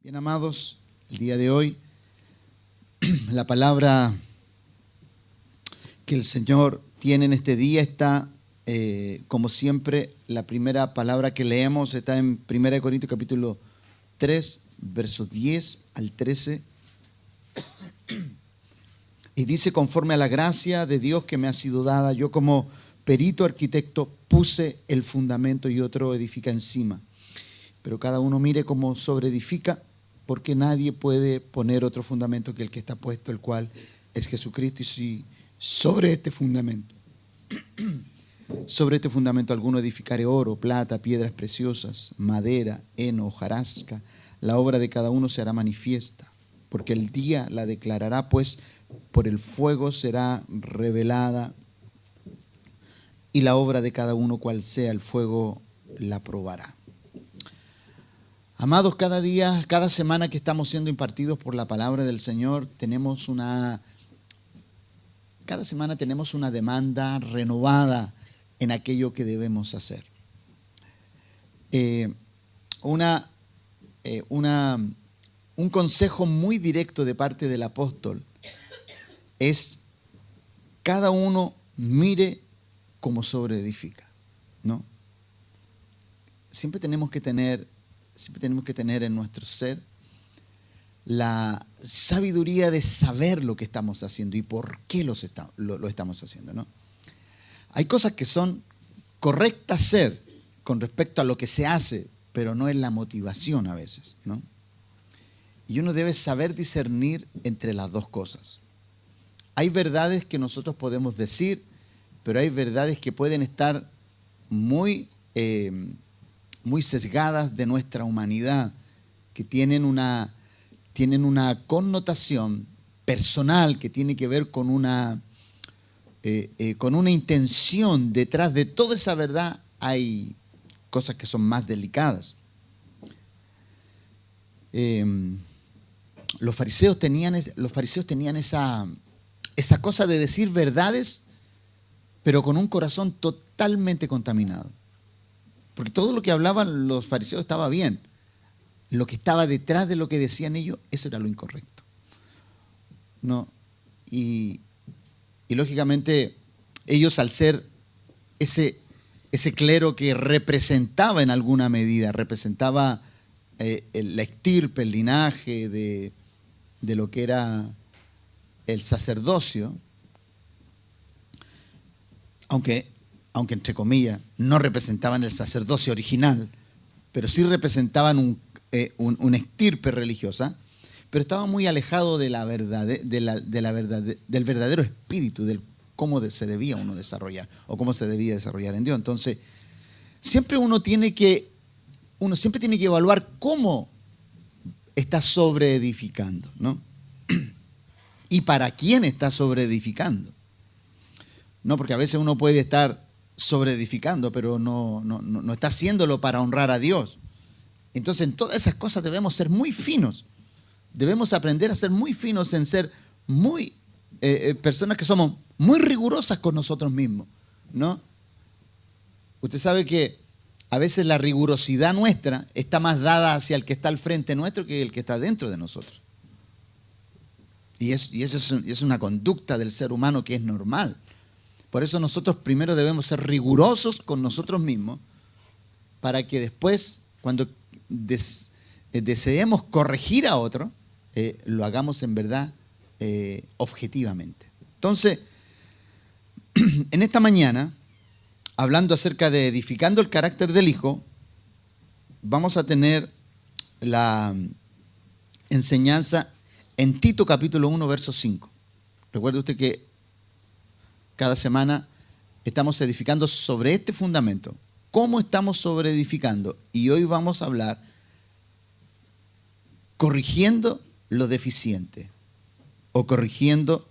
Bien, amados, el día de hoy la palabra que el Señor tiene en este día está, como siempre, la primera palabra que leemos está en 1 Corintios capítulo 3, versos 10 al 13. Y dice: conforme a la gracia de Dios que me ha sido dada, yo como perito arquitecto puse el fundamento y otro edifica encima. Pero cada uno mire cómo sobreedifica, porque nadie puede poner otro fundamento que el que está puesto, el cual es Jesucristo. Y si sobre este fundamento alguno edificare oro, plata, piedras preciosas, madera, heno, hojarasca, la obra de cada uno se hará manifiesta, porque el día la declarará, pues por el fuego será revelada, y la obra de cada uno, cual sea, el fuego la probará. Amados, cada día, cada semana que estamos siendo impartidos por la palabra del Señor, cada semana tenemos una demanda renovada en aquello que debemos hacer. Un consejo muy directo de parte del apóstol es: cada uno mire cómo sobreedifica, ¿no? Siempre tenemos que tener en nuestro ser la sabiduría de saber lo que estamos haciendo y por qué lo estamos haciendo, ¿no? Hay cosas que son correctas hacer con respecto a lo que se hace, pero no es la motivación a veces, ¿no? Y uno debe saber discernir entre las dos cosas. Hay verdades que nosotros podemos decir, pero hay verdades que pueden estar muy sesgadas de nuestra humanidad, que tienen una connotación personal, que tiene que ver con una intención. Detrás de toda esa verdad hay cosas que son más delicadas. Los fariseos tenían esa cosa de decir verdades, pero con un corazón totalmente contaminado. Porque todo lo que hablaban los fariseos estaba bien. Lo que estaba detrás de lo que decían ellos, eso era lo incorrecto, ¿no? Y lógicamente ellos, al ser ese clero que representaba en alguna medida, representaba la estirpe, el linaje de lo que era el sacerdocio, aunque entre comillas no representaban el sacerdocio original, pero sí representaban una estirpe religiosa, pero estaban muy alejados de la verdad, del verdadero espíritu, del cómo se debía uno desarrollar o cómo se debía desarrollar en Dios. Entonces, siempre tiene que evaluar cómo está sobreedificando, ¿no? Y para quién está sobreedificando. No, porque a veces uno puede estar sobreedificando, pero no está haciéndolo para honrar a Dios. Entonces, en todas esas cosas debemos ser muy finos. Debemos aprender a ser muy finos, en ser muy personas que somos muy rigurosas con nosotros mismos, ¿no? Usted sabe que a veces la rigurosidad nuestra está más dada hacia el que está al frente nuestro que el que está dentro de nosotros. Y eso es una conducta del ser humano que es normal. Por eso nosotros primero debemos ser rigurosos con nosotros mismos, para que después, cuando deseemos corregir a otro, lo hagamos en verdad objetivamente. Entonces, en esta mañana, hablando acerca de edificando el carácter del Hijo, vamos a tener la enseñanza en Tito capítulo 1, verso 5. Recuerde usted que cada semana estamos edificando sobre este fundamento. cómo estamos sobreedificando. Y hoy vamos a hablar corrigiendo lo deficiente o corrigiendo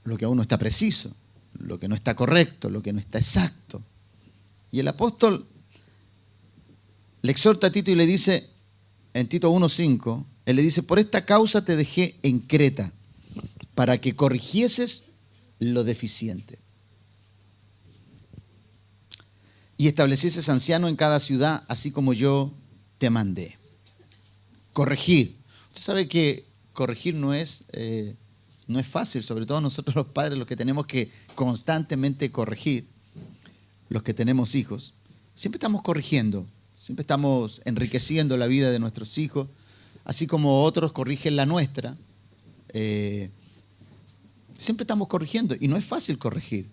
lo que aún no está preciso, lo que no está correcto, lo que no está exacto. Y el apóstol le exhorta a Tito y le dice, en Tito 1:5, él le dice, por esta causa te dejé en Creta, para que corrigieses lo deficiente. Y establecieses anciano en cada ciudad, así como yo te mandé. Corregir. Usted sabe que corregir no es fácil, sobre todo nosotros los padres, los que tenemos que constantemente corregir, los que tenemos hijos. Siempre estamos corrigiendo, siempre estamos enriqueciendo la vida de nuestros hijos, así como otros corrigen la nuestra. Siempre estamos corrigiendo y no es fácil corregir.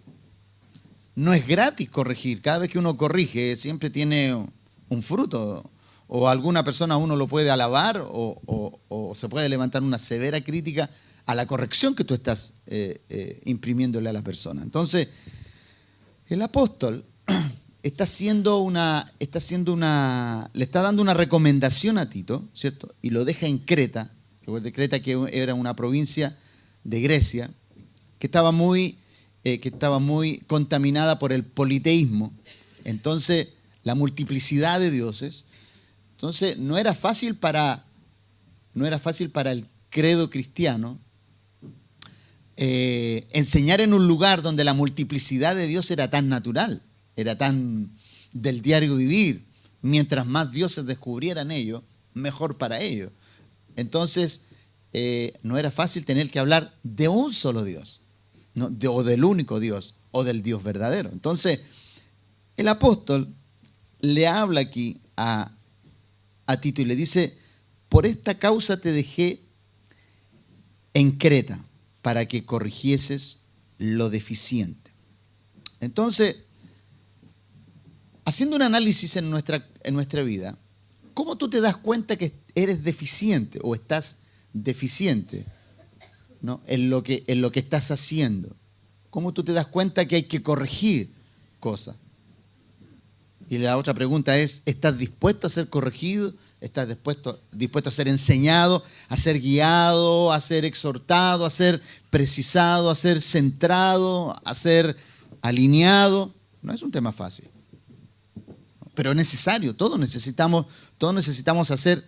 No es gratis corregir. Cada vez que uno corrige siempre tiene un fruto. O alguna persona uno lo puede alabar o se puede levantar una severa crítica a la corrección que tú estás imprimiéndole a la persona. Entonces, el apóstol le está dando una recomendación a Tito, ¿cierto? Y lo deja en Creta. Recuerde, Creta que era una provincia de Grecia que estaba muy contaminada por el politeísmo. Entonces, la multiplicidad de dioses. Entonces, no era fácil para el credo cristiano enseñar en un lugar donde la multiplicidad de Dios era tan natural, era tan del diario vivir. Mientras más dioses descubrieran ellos, mejor para ellos. Entonces, no era fácil tener que hablar de un solo Dios, ¿no? O del único Dios, o del Dios verdadero. Entonces, el apóstol le habla aquí a Tito y le dice, por esta causa te dejé en Creta, para que corrigieses lo deficiente. Entonces, haciendo un análisis en nuestra vida, ¿cómo tú te das cuenta que eres deficiente o estás deficiente, ¿no? en lo que estás haciendo? ¿Cómo tú te das cuenta que hay que corregir cosas? Y la otra pregunta es, ¿estás dispuesto a ser corregido? ¿Estás dispuesto a ser enseñado, a ser guiado, a ser exhortado, a ser precisado, a ser centrado, a ser alineado? No es un tema fácil, pero es necesario. Todos necesitamos hacer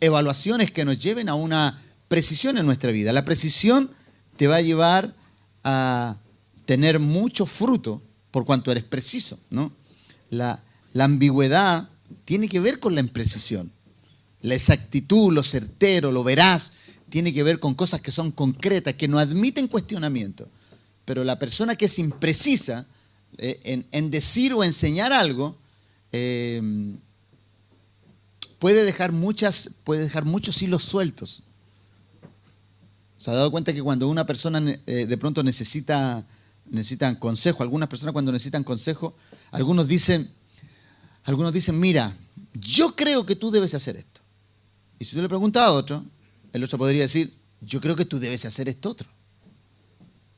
evaluaciones que nos lleven a una precisión en nuestra vida. La precisión te va a llevar a tener mucho fruto por cuanto eres preciso, ¿no? La ambigüedad tiene que ver con la imprecisión. La exactitud, lo certero, lo veraz, tiene que ver con cosas que son concretas, que no admiten cuestionamiento. Pero la persona que es imprecisa en decir o enseñar algo, puede dejar muchos hilos sueltos. ¿Se ha dado cuenta que cuando una persona de pronto necesitan consejo, algunas personas cuando necesitan consejo, algunos dicen, mira, yo creo que tú debes hacer esto. Y si tú le preguntas a otro, el otro podría decir, yo creo que tú debes hacer esto otro.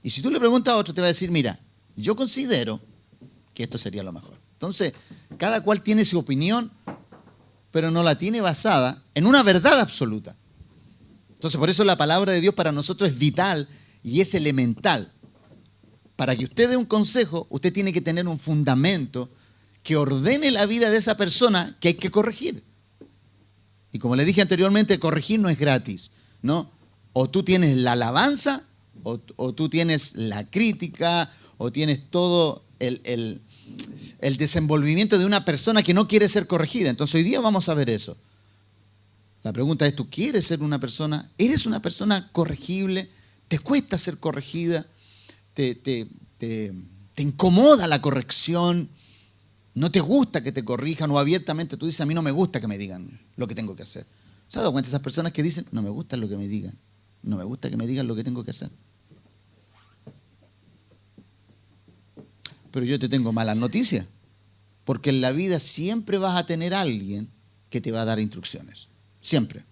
Y si tú le preguntas a otro, te va a decir, mira, yo considero que esto sería lo mejor. Entonces, cada cual tiene su opinión, pero no la tiene basada en una verdad absoluta. Entonces, por eso la palabra de Dios para nosotros es vital y es elemental. Para que usted dé un consejo, usted tiene que tener un fundamento que ordene la vida de esa persona que hay que corregir. Y como le dije anteriormente, corregir no es gratis, ¿no? O tú tienes la alabanza, o tú tienes la crítica, o tienes todo el desenvolvimiento de una persona que no quiere ser corregida. Entonces hoy día vamos a ver eso. La pregunta es, ¿tú quieres ser una persona? ¿Eres una persona corregible? ¿Te cuesta ser corregida? ¿Te incomoda la corrección? ¿No te gusta que te corrijan? O abiertamente tú dices, a mí no me gusta que me digan lo que tengo que hacer. ¿Se ha dado cuenta de esas personas que dicen, no me gusta lo que me digan? No me gusta que me digan lo que tengo que hacer. Pero yo te tengo malas noticias, porque en la vida siempre vas a tener a alguien que te va a dar instrucciones. Siempre.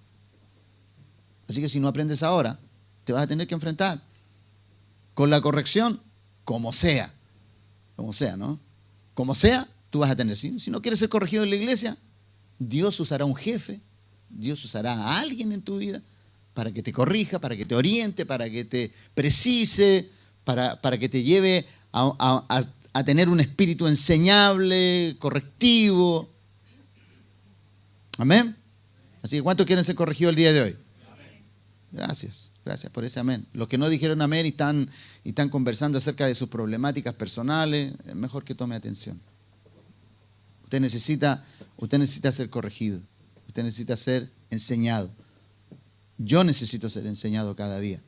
Así que si no aprendes ahora, te vas a tener que enfrentar con la corrección como sea, ¿no? Como sea, tú vas a tener. Si no quieres ser corregido en la iglesia, Dios usará un jefe, Dios usará a alguien en tu vida para que te corrija, para que te oriente, para que te precise, para que te lleve a tener un espíritu enseñable, correctivo. Amén. Así que ¿cuántos quieren ser corregidos el día de hoy? Gracias por ese amén. Los que no dijeron amén y están conversando acerca de sus problemáticas personales, es mejor que tome atención. Usted necesita ser corregido. Usted necesita ser enseñado. Yo necesito ser enseñado cada día.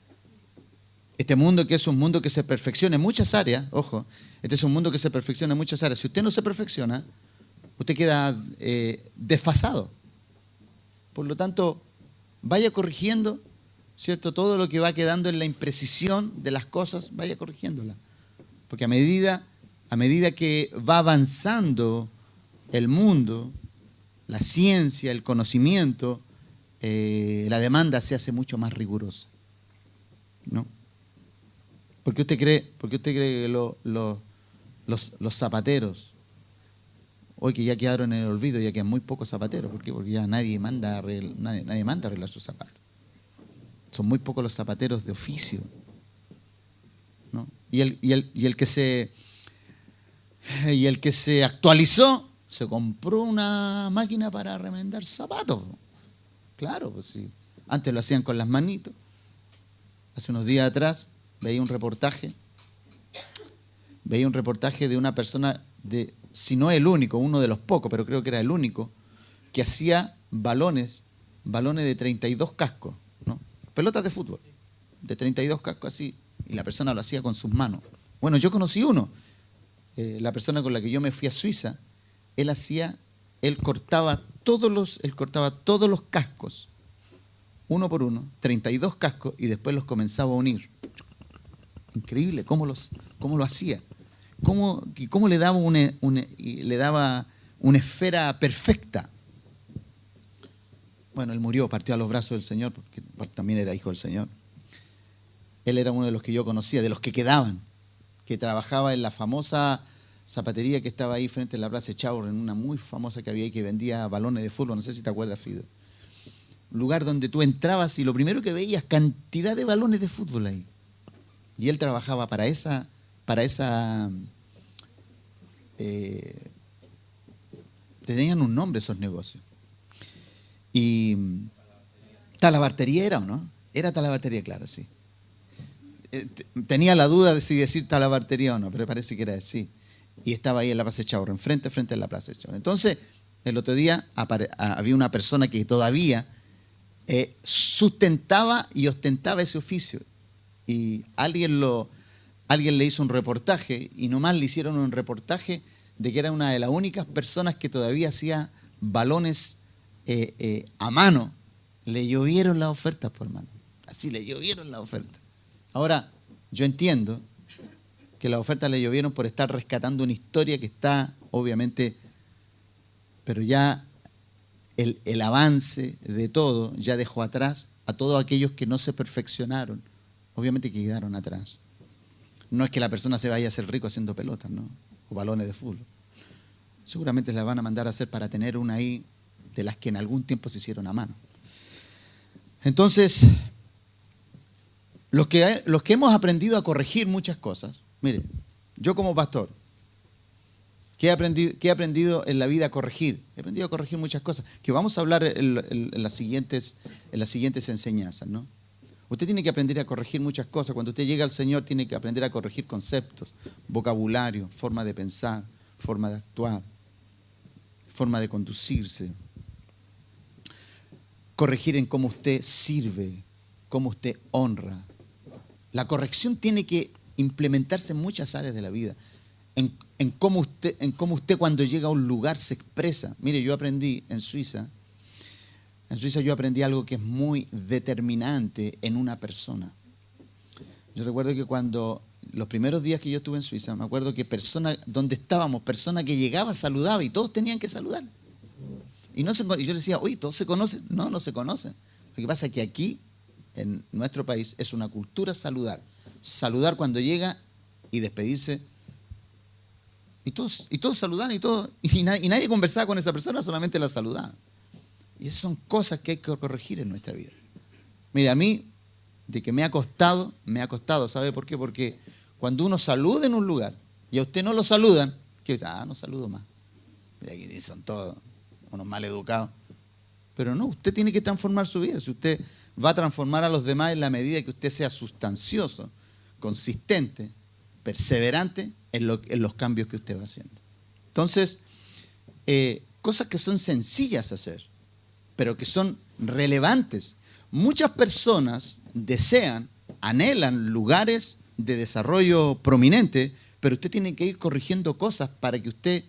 Este mundo que es un mundo que se perfecciona en muchas áreas, ojo, este es un mundo que se perfecciona en muchas áreas. Si usted no se perfecciona, usted queda desfasado. Por lo tanto, vaya corrigiendo, ¿cierto? Todo lo que va quedando en la imprecisión de las cosas, vaya corrigiéndola. Porque a medida que va avanzando el mundo, la ciencia, el conocimiento, la demanda se hace mucho más rigurosa, ¿no? ¿Por qué usted cree que los zapateros, hoy que ya quedaron en el olvido, ya quedan muy pocos zapateros? ¿Por qué? Porque ya nadie manda a arreglar sus zapatos. Son muy pocos los zapateros de oficio, ¿no? Y el que se actualizó, se compró una máquina para remendar zapatos. Claro, pues sí. Antes lo hacían con las manitos. Hace unos días atrás veía un reportaje de una persona, si no el único, uno de los pocos, pero creo que era el único, que hacía balones de 32 cascos, ¿no? Pelotas de fútbol, de 32 cascos así, y la persona lo hacía con sus manos. Bueno, yo conocí uno, la persona con la que yo me fui a Suiza, él cortaba todos los cascos, uno por uno, 32 cascos, y después los comenzaba a unir. Increíble cómo lo hacía. Cómo le daba una esfera perfecta. Bueno, él murió, partió a los brazos del Señor, porque también era hijo del Señor. Él era uno de los que yo conocía, de los que quedaban, que trabajaba en la famosa zapatería que estaba ahí frente a la Plaza Echaurren, una muy famosa que había ahí, que vendía balones de fútbol, no sé si te acuerdas, Fido. Un lugar donde tú entrabas y lo primero que veías, cantidad de balones de fútbol ahí. Y él trabajaba para esa tenían un nombre esos negocios. Y Talabartería era, ¿o no? Era Talabartería, claro, sí. Tenía la duda de si decir Talabartería o no, pero parece que era así. Y estaba ahí en la Plaza Echaurren, frente a la Plaza Echaurren. Entonces, el otro día había una persona que todavía sustentaba y ostentaba ese oficio. Y alguien le hizo un reportaje, y nomás le hicieron un reportaje de que era una de las únicas personas que todavía hacía balones a mano. Le llovieron las ofertas, por hermano. Así le llovieron las ofertas. Ahora, yo entiendo que las ofertas le llovieron por estar rescatando una historia que está, obviamente, pero ya el avance de todo ya dejó atrás a todos aquellos que no se perfeccionaron. Obviamente que quedaron atrás. No es que la persona se vaya a hacer rico haciendo pelotas, ¿no? O balones de fútbol. Seguramente la van a mandar a hacer para tener una ahí de las que en algún tiempo se hicieron a mano. Entonces, los que hemos aprendido a corregir muchas cosas, mire, yo como pastor, ¿qué he aprendido en la vida a corregir? He aprendido a corregir muchas cosas, que vamos a hablar en las siguientes enseñanzas, ¿no? Usted tiene que aprender a corregir muchas cosas. Cuando usted llega al Señor, tiene que aprender a corregir conceptos, vocabulario, forma de pensar, forma de actuar, forma de conducirse. Corregir en cómo usted sirve, cómo usted honra. La corrección tiene que implementarse en muchas áreas de la vida. En cómo usted cuando llega a un lugar se expresa. Mire, yo aprendí en Suiza yo aprendí algo que es muy determinante en una persona. Yo recuerdo que cuando los primeros días que yo estuve en Suiza, me acuerdo que donde estábamos, persona que llegaba saludaba y todos tenían que saludar. Y yo decía, oye, ¿todos se conocen? No, no se conocen. Lo que pasa es que aquí, en nuestro país, es una cultura saludar. Saludar cuando llega y despedirse. Y todos saludaban y nadie conversaba con esa persona, solamente la saludaban. Y esas son cosas que hay que corregir en nuestra vida. Mire, a mí, de que me ha costado, ¿sabe por qué? Porque cuando uno saluda en un lugar y a usted no lo saludan, ¿qué dice? No saludo más. Y aquí son todos unos mal educados. Pero no, usted tiene que transformar su vida. Si usted va a transformar a los demás en la medida que usted sea sustancioso, consistente, perseverante en los cambios que usted va haciendo. Entonces, cosas que son sencillas hacer, pero que son relevantes. Muchas personas desean, anhelan lugares de desarrollo prominente, pero usted tiene que ir corrigiendo cosas para que usted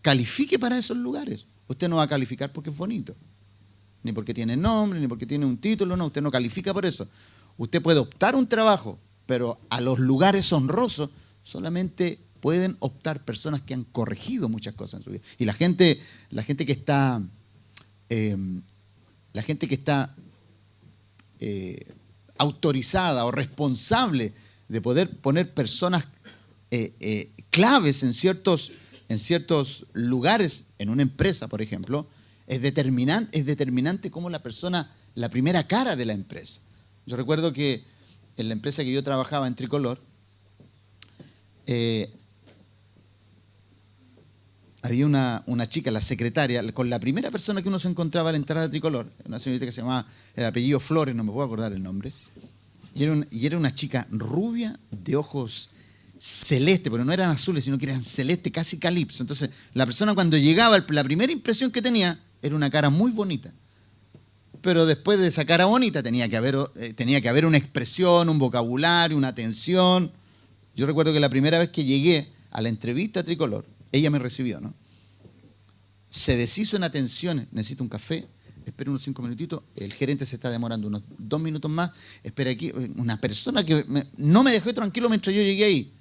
califique para esos lugares. Usted no va a calificar porque es bonito, ni porque tiene nombre, ni porque tiene un título, no, usted no califica por eso. Usted puede optar un trabajo, pero a los lugares honrosos solamente pueden optar personas que han corregido muchas cosas en su vida. Y la gente que está autorizada o responsable de poder poner personas claves en ciertos lugares, en una empresa, por ejemplo, es determinante como la persona, la primera cara de la empresa. Yo recuerdo que en la empresa que yo trabajaba en Tricolor, había una chica, la secretaria, con la primera persona que uno se encontraba al entrar a Tricolor, una señorita que se llamaba, el apellido Flores, no me puedo acordar el nombre, y era una chica rubia, de ojos celeste, pero no eran azules, sino que eran celeste, casi calipso. Entonces, la persona cuando llegaba, la primera impresión que tenía era una cara muy bonita. Pero después de esa cara bonita tenía que haber una expresión, un vocabulario, una atención. Yo recuerdo que la primera vez que llegué a la entrevista a Tricolor, ella me recibió, ¿no? Se deshizo en atenciones. Necesito un café, espera unos 5 minutitos, el gerente se está demorando unos 2 minutos más, espera aquí. Una persona que no me dejó tranquilo mientras yo llegué ahí.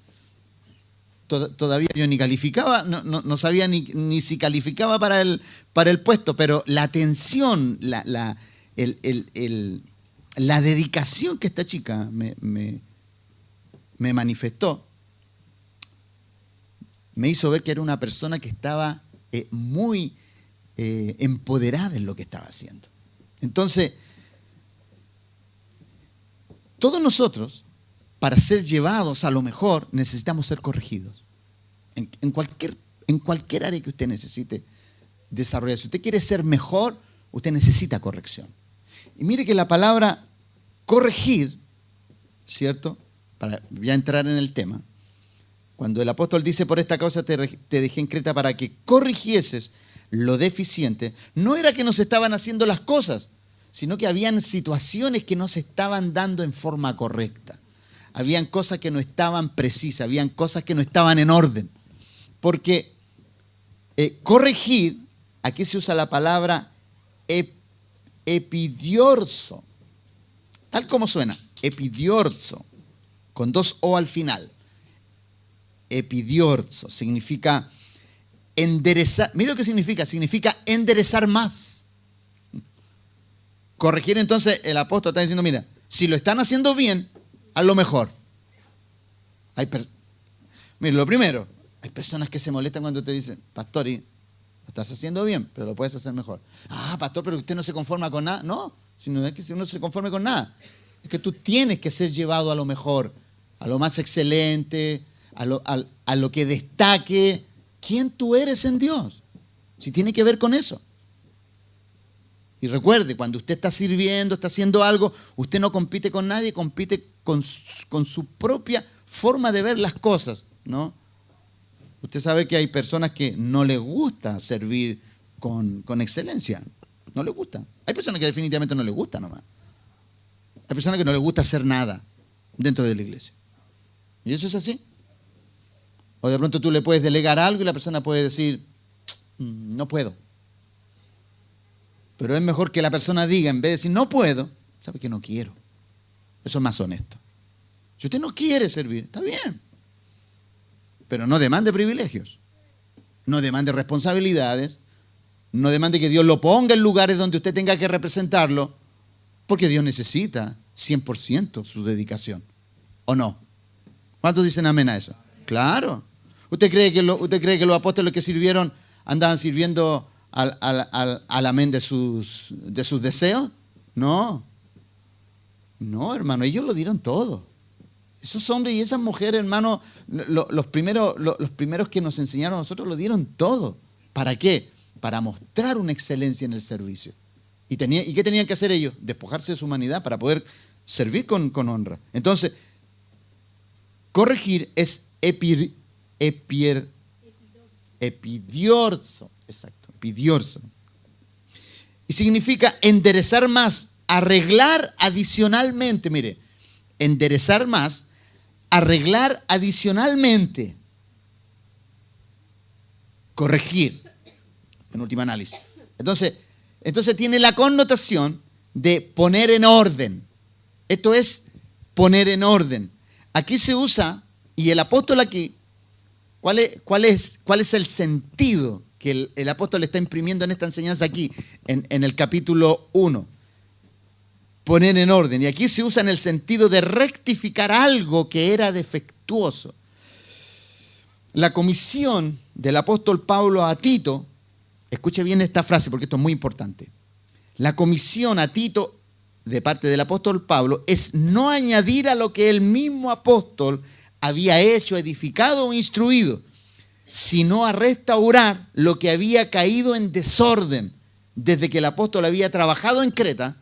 Todavía yo ni calificaba, no sabía ni si calificaba para el puesto, pero la atención, la dedicación que esta chica me manifestó, me hizo ver que era una persona que estaba muy empoderada en lo que estaba haciendo. Entonces, todos nosotros, para ser llevados a lo mejor, necesitamos ser corregidos. En cualquier área que usted necesite desarrollar. Si usted quiere ser mejor, usted necesita corrección. Y mire que la palabra corregir, ¿cierto? Para ya entrar en el tema, cuando el apóstol dice, por esta causa te dejé en Creta para que corrigieses lo deficiente, no era que no se estaban haciendo las cosas, sino que habían situaciones que no se estaban dando en forma correcta. Habían cosas que no estaban precisas, habían cosas que no estaban en orden. Porque corregir, aquí se usa la palabra epidiorzo, tal como suena, epidiorzo, con 2 O al final. Epidiorzo significa enderezar. Mira lo que significa enderezar más. Corregir, entonces el apóstol está diciendo, mira, si lo están haciendo bien, a lo mejor. Mira, lo primero, hay personas que se molestan cuando te dicen, pastor, lo estás haciendo bien, pero lo puedes hacer mejor. Pastor, pero usted no se conforma con nada. No, no es que uno no se conforme con nada. Es que tú tienes que ser llevado a lo mejor, a lo más excelente, a lo que destaque quién tú eres en Dios. Si tiene que ver con eso. Y recuerde, cuando usted está sirviendo, está haciendo algo, usted no compite con nadie, compite con su propia forma de ver las cosas, ¿no? Usted sabe que hay personas que no les gusta servir con excelencia. No les gusta. Hay personas que definitivamente no les gusta nomás. Hay personas que no les gusta hacer nada dentro de la iglesia. ¿Y eso es así? O de pronto tú le puedes delegar algo y la persona puede decir, no puedo. Pero es mejor que la persona diga, en vez de decir, no puedo, sabe que no quiero. Eso es más honesto. Si usted no quiere servir, está bien. Pero no demande privilegios. No demande responsabilidades. No demande que Dios lo ponga en lugares donde usted tenga que representarlo. Porque Dios necesita 100% su dedicación. ¿O no? ¿Cuántos dicen amén a eso? Claro. ¿Usted cree que los apóstoles que sirvieron andaban sirviendo al amén de sus deseos? No. No, hermano, ellos lo dieron todo. Esos hombres y esas mujeres, hermano, los primeros que nos enseñaron a nosotros lo dieron todo. ¿Para qué? Para mostrar una excelencia en el servicio. ¿Y qué tenían que hacer ellos? Despojarse de su humanidad para poder servir con honra. Entonces, corregir es epidiorzo. Exacto, epidiorzo. Y significa enderezar más, arreglar adicionalmente. Mire, enderezar más, arreglar adicionalmente. Corregir, en última análisis. Entonces tiene la connotación de poner en orden. Esto es poner en orden. Aquí se usa, y el apóstol aquí, ¿cuál es el sentido que el apóstol está imprimiendo en esta enseñanza aquí, en el capítulo 1? Poner en orden. Y aquí se usa en el sentido de rectificar algo que era defectuoso. La comisión del apóstol Pablo a Tito, escuche bien esta frase porque esto es muy importante. La comisión a Tito de parte del apóstol Pablo es no añadir a lo que el mismo apóstol había hecho, edificado o instruido, sino a restaurar lo que había caído en desorden desde que el apóstol había trabajado en Creta,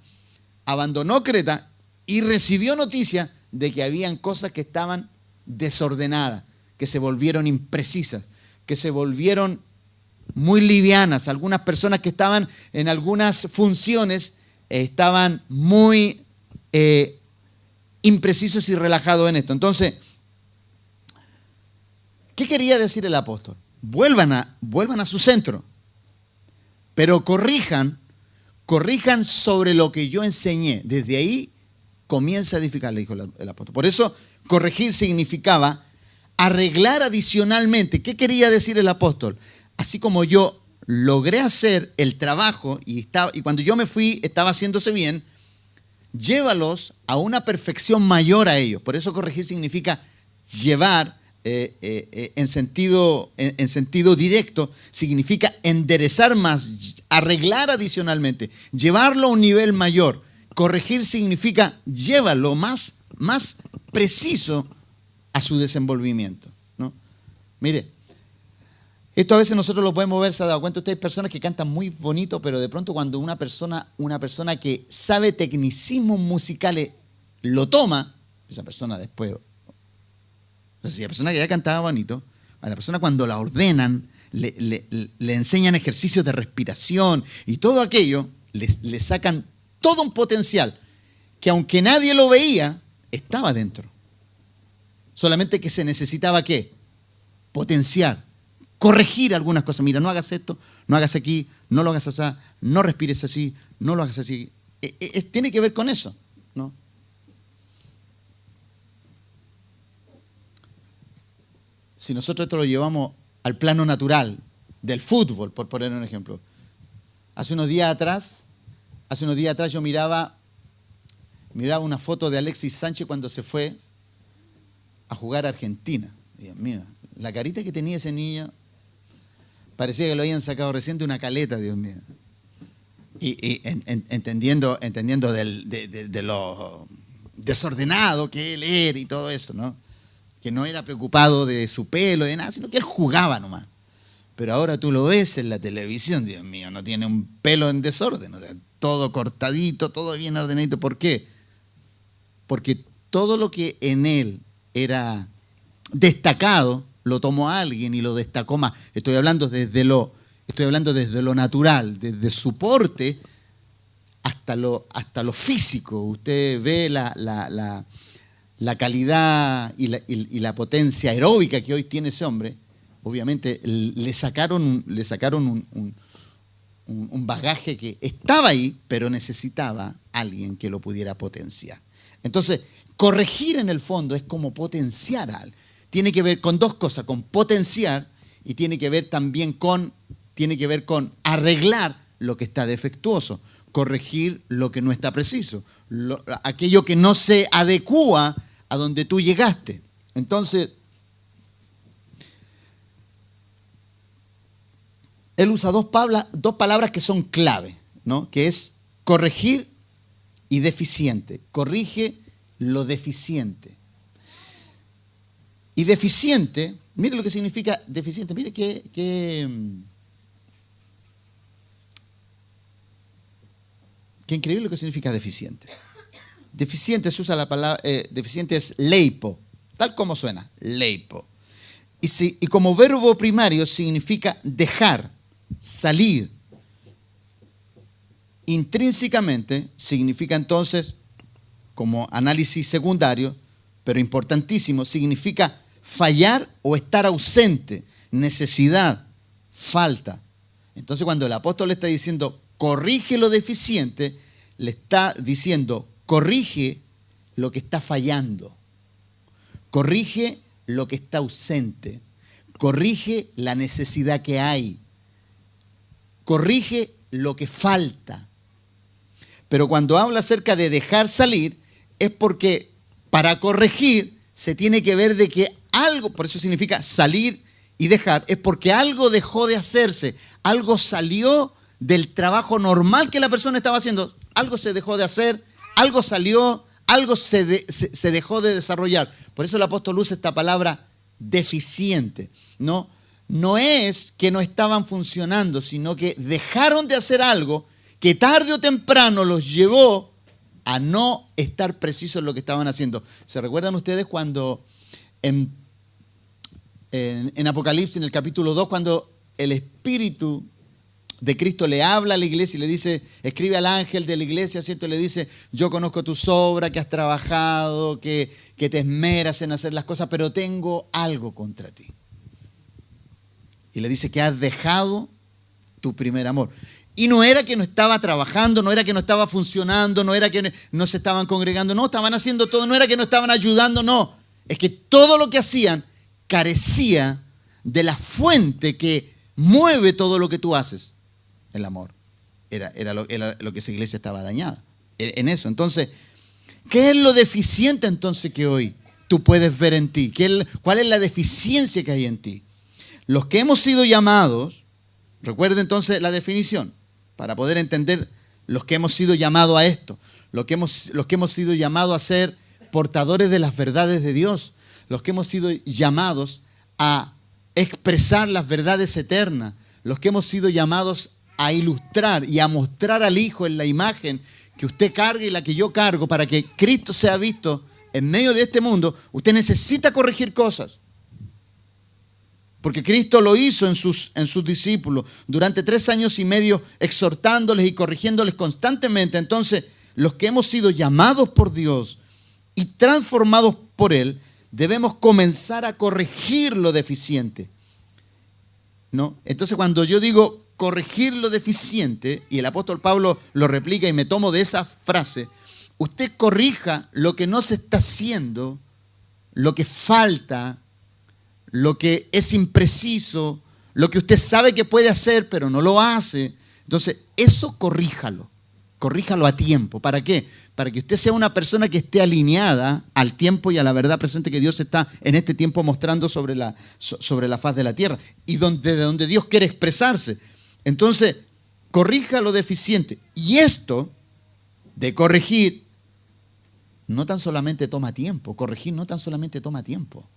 abandonó Creta y recibió noticia de que habían cosas que estaban desordenadas, que se volvieron imprecisas, que se volvieron muy livianas. Algunas personas que estaban en algunas funciones estaban muy imprecisos y relajados en esto. Entonces, ¿qué quería decir el apóstol? Vuelvan a su centro, pero corrijan sobre lo que yo enseñé. Desde ahí comienza a edificar, le dijo el apóstol. Por eso, corregir significaba arreglar adicionalmente. ¿Qué quería decir el apóstol? Así como yo logré hacer el trabajo y cuando yo me fui estaba haciéndose bien, llévalos a una perfección mayor a ellos. Por eso corregir significa llevar en sentido directo, significa enderezar más, arreglar adicionalmente, llevarlo a un nivel mayor. Corregir significa llévalo más preciso a su desenvolvimiento, ¿no? Mire, esto a veces nosotros lo podemos ver, se ha dado cuenta usted, hay personas que cantan muy bonito, pero de pronto cuando una persona que sabe tecnicismos musicales lo toma, esa persona después, o sea, si la persona que ya cantaba bonito, a la persona cuando la ordenan, le enseñan ejercicios de respiración y todo aquello, le sacan todo un potencial que aunque nadie lo veía, estaba dentro. Solamente que se necesitaba ¿qué? Potenciar, corregir algunas cosas. Mira, no hagas esto, no hagas aquí, no lo hagas así, no respires así, no lo hagas así. Tiene que ver con eso, ¿no? Si nosotros esto lo llevamos al plano natural del fútbol, por poner un ejemplo. Hace unos días atrás yo miraba una foto de Alexis Sánchez cuando se fue a jugar a Argentina. Dios mío, la carita que tenía ese niño parecía que lo habían sacado recién de una caleta, Dios mío. Y entendiendo de lo desordenado que él era y todo eso, ¿no? Que no era preocupado de su pelo, de nada, sino que él jugaba nomás. Pero ahora tú lo ves en la televisión, Dios mío, no tiene un pelo en desorden, o sea, todo cortadito, todo bien ordenadito. ¿Por qué? Porque todo lo que en él era destacado, lo tomó alguien y lo destacó más. Estoy hablando desde lo natural, desde su porte hasta lo físico. Usted ve la calidad y la potencia aeróbica que hoy tiene ese hombre. Obviamente le sacaron un bagaje que estaba ahí, pero necesitaba alguien que lo pudiera potenciar. Entonces, corregir en el fondo es como potenciar algo. Tiene que ver con dos cosas, con potenciar y tiene que ver también con arreglar lo que está defectuoso, corregir lo que no está preciso, aquello que no se adecúa a donde tú llegaste. Entonces, él usa dos palabras que son clave, ¿no? Que es corregir y deficiente. Corrige lo deficiente. Y deficiente, mire lo que significa deficiente. Mire qué increíble lo que significa deficiente. Deficiente se usa la palabra, deficiente es leipo, tal como suena, leipo. Y como verbo primario significa dejar, salir. Intrínsecamente significa entonces, como análisis secundario, pero importantísimo, significa fallar o estar ausente, necesidad, falta. Entonces cuando el apóstol le está diciendo, corrige lo deficiente, le está diciendo, corrige lo que está fallando. Corrige lo que está ausente. Corrige la necesidad que hay. Corrige lo que falta. Pero cuando habla acerca de dejar salir, es porque para corregir se tiene que ver de que algo, por eso significa salir y dejar, es porque algo dejó de hacerse, algo salió del trabajo normal que la persona estaba haciendo, algo se dejó de hacer, algo salió, algo se dejó de desarrollar. Por eso el apóstol usa esta palabra deficiente, ¿no? No es que no estaban funcionando, sino que dejaron de hacer algo que tarde o temprano los llevó a no estar precisos en lo que estaban haciendo. ¿Se recuerdan ustedes cuando en Apocalipsis, en el capítulo 2, cuando el Espíritu de Cristo le habla a la iglesia y le dice, escribe al ángel de la iglesia, ¿cierto? Y le dice, yo conozco tus obras, que has trabajado, que te esmeras en hacer las cosas, pero tengo algo contra ti. Y le dice que has dejado tu primer amor. Y no era que no estaba trabajando, no era que no estaba funcionando, no era que no se estaban congregando, no, estaban haciendo todo, no era que no estaban ayudando, no. Es que todo lo que hacían carecía de la fuente que mueve todo lo que tú haces, el amor. Era lo que esa iglesia estaba dañada, en eso. Entonces, ¿qué es lo deficiente entonces que hoy tú puedes ver en ti? ¿Cuál es la deficiencia que hay en ti? Los que hemos sido llamados, recuerden entonces la definición, para poder entender los que hemos sido llamados a esto, los que hemos sido llamados a ser portadores de las verdades de Dios, los que hemos sido llamados a expresar las verdades eternas, los que hemos sido llamados a ilustrar y a mostrar al Hijo en la imagen que usted carga y la que yo cargo para que Cristo sea visto en medio de este mundo. Usted necesita corregir cosas. Porque Cristo lo hizo en sus discípulos durante 3 años y medio, exhortándoles y corrigiéndoles constantemente. Entonces, los que hemos sido llamados por Dios y transformados por Él, debemos comenzar a corregir lo deficiente, ¿no? Entonces, cuando yo digo corregir lo deficiente, y el apóstol Pablo lo replica y me tomo de esa frase, usted corrija lo que no se está haciendo, lo que falta, lo que es impreciso, lo que usted sabe que puede hacer, pero no lo hace. Entonces, eso corríjalo a tiempo. ¿Para qué? Para que usted sea una persona que esté alineada al tiempo y a la verdad presente que Dios está en este tiempo mostrando sobre la faz de la tierra y de donde Dios quiere expresarse. Entonces, corrija lo deficiente. Y esto de corregir no tan solamente toma tiempo, corregir no tan solamente toma tiempo.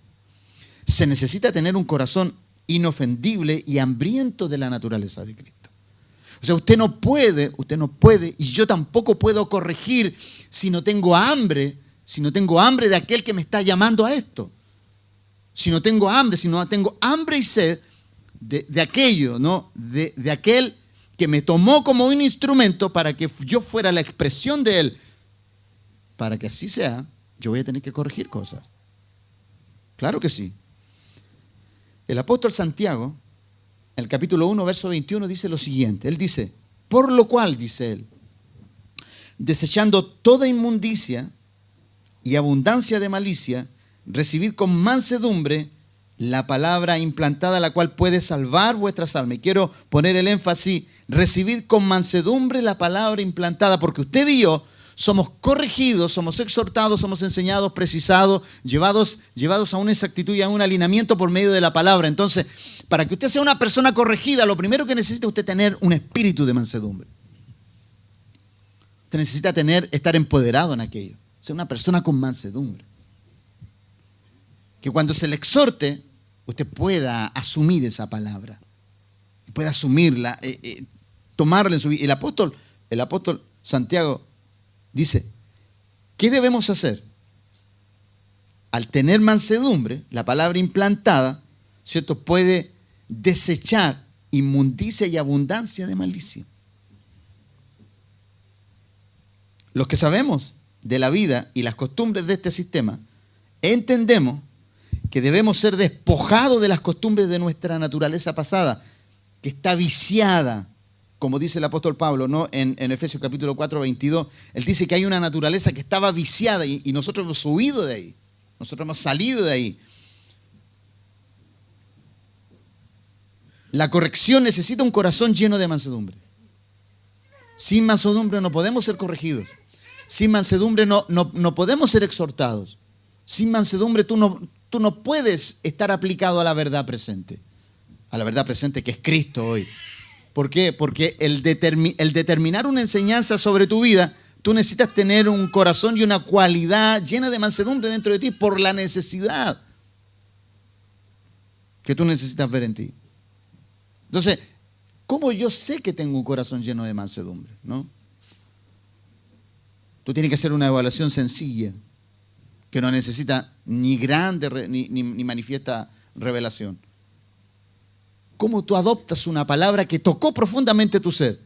Se necesita tener un corazón inofendible y hambriento de la naturaleza de Cristo. O sea, usted no puede, y yo tampoco puedo corregir si no tengo hambre de aquel que me está llamando a esto. Si no tengo hambre y sed de aquello, ¿no? De aquel que me tomó como un instrumento para que yo fuera la expresión de Él. Para que así sea, yo voy a tener que corregir cosas. Claro que sí. El apóstol Santiago, en el capítulo 1, verso 21, dice lo siguiente. Él dice, por lo cual, dice él, desechando toda inmundicia y abundancia de malicia, recibid con mansedumbre la palabra implantada, la cual puede salvar vuestras almas. Y quiero poner el énfasis, recibid con mansedumbre la palabra implantada, porque usted y yo somos corregidos, somos exhortados, somos enseñados, precisados, llevados a una exactitud y a un alineamiento por medio de la palabra. Entonces, para que usted sea una persona corregida, lo primero que necesita usted tener un espíritu de mansedumbre. Usted necesita estar empoderado en aquello, ser una persona con mansedumbre. Que cuando se le exhorte, usted pueda asumir esa palabra, pueda asumirla, tomarla en su vida. El apóstol Santiago dice, ¿qué debemos hacer? Al tener mansedumbre, la palabra implantada, ¿cierto?, puede desechar inmundicia y abundancia de malicia. Los que sabemos de la vida y las costumbres de este sistema, entendemos que debemos ser despojados de las costumbres de nuestra naturaleza pasada, que está viciada, como dice el apóstol Pablo, ¿no? En Efesios capítulo 4, 22, él dice que hay una naturaleza que estaba viciada y nosotros hemos huido de ahí, nosotros hemos salido de ahí. La corrección necesita un corazón lleno de mansedumbre. Sin mansedumbre no podemos ser corregidos. Sin mansedumbre no podemos ser exhortados. Sin mansedumbre tú no puedes estar aplicado a la verdad presente. A la verdad presente que es Cristo hoy. ¿Por qué? Porque el determinar una enseñanza sobre tu vida, tú necesitas tener un corazón y una cualidad llena de mansedumbre dentro de ti por la necesidad que tú necesitas ver en ti. Entonces, ¿cómo yo sé que tengo un corazón lleno de mansedumbre? ¿No? Tú tienes que hacer una evaluación sencilla, que no necesita ni grande ni manifiesta revelación. ¿Cómo tú adoptas una palabra que tocó profundamente tu ser?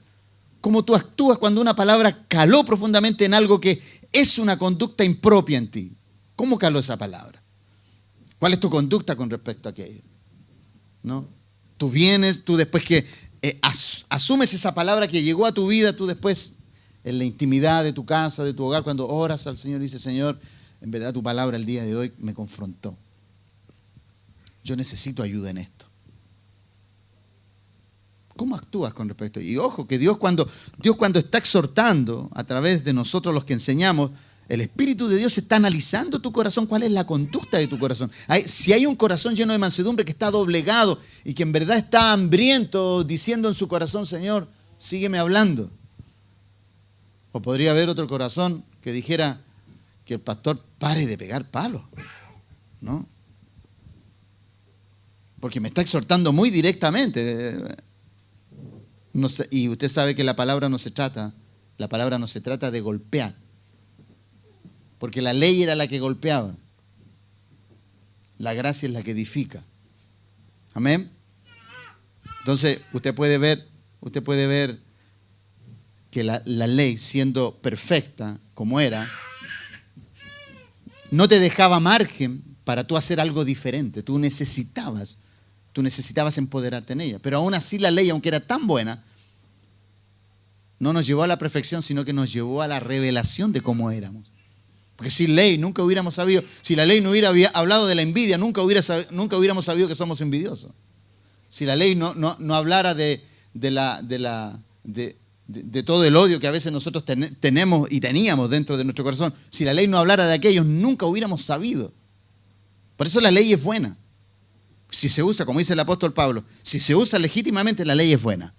¿Cómo tú actúas cuando una palabra caló profundamente en algo que es una conducta impropia en ti? ¿Cómo caló esa palabra? ¿Cuál es tu conducta con respecto a aquello? ¿No? Tú después que asumes esa palabra que llegó a tu vida, tú después en la intimidad de tu casa, de tu hogar, cuando oras al Señor, dices, Señor, en verdad tu palabra el día de hoy me confrontó. Yo necesito ayuda en esto. ¿Cómo actúas con respecto? Y ojo, que Dios cuando está exhortando a través de nosotros los que enseñamos, el Espíritu de Dios está analizando tu corazón, cuál es la conducta de tu corazón. Si hay un corazón lleno de mansedumbre que está doblegado y que en verdad está hambriento, diciendo en su corazón, Señor, sígueme hablando. O podría haber otro corazón que dijera que el pastor pare de pegar palos, ¿no? Porque me está exhortando muy directamente. No sé, y usted sabe que la palabra no se trata de golpear. Porque la ley era la que golpeaba. La gracia es la que edifica. Amén. Entonces, usted puede ver que la ley, siendo perfecta como era, no te dejaba margen para tú hacer algo diferente. Tú necesitabas empoderarte en ella. Pero aún así la ley, aunque era tan buena, no nos llevó a la perfección, sino que nos llevó a la revelación de cómo éramos. Porque sin ley nunca hubiéramos sabido, si la ley no hubiera hablado de la envidia, nunca hubiéramos sabido que somos envidiosos. Si la ley no hablara de todo el odio que a veces nosotros tenemos y teníamos dentro de nuestro corazón, si la ley no hablara de aquello, nunca hubiéramos sabido. Por eso la ley es buena. Si se usa, como dice el apóstol Pablo, si se usa legítimamente, la ley es buena.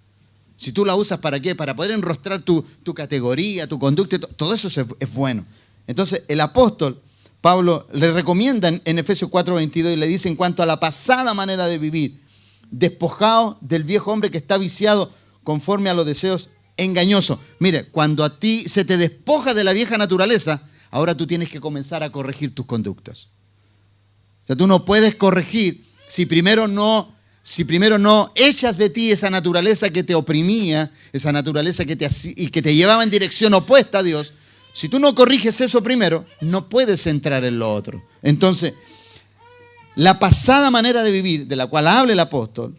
Si tú la usas, ¿para qué? Para poder enrostrar tu categoría, tu conducta, todo eso es bueno. Entonces, el apóstol Pablo le recomienda en Efesios 4:22 y le dice en cuanto a la pasada manera de vivir, despojado del viejo hombre que está viciado conforme a los deseos engañosos. Mire, cuando a ti se te despoja de la vieja naturaleza, ahora tú tienes que comenzar a corregir tus conductas. O sea, tú no puedes corregir si primero no echas de ti esa naturaleza que te oprimía, esa naturaleza que te llevaba en dirección opuesta a Dios. Si tú no corriges eso primero, no puedes entrar en lo otro. Entonces, la pasada manera de vivir de la cual habla el apóstol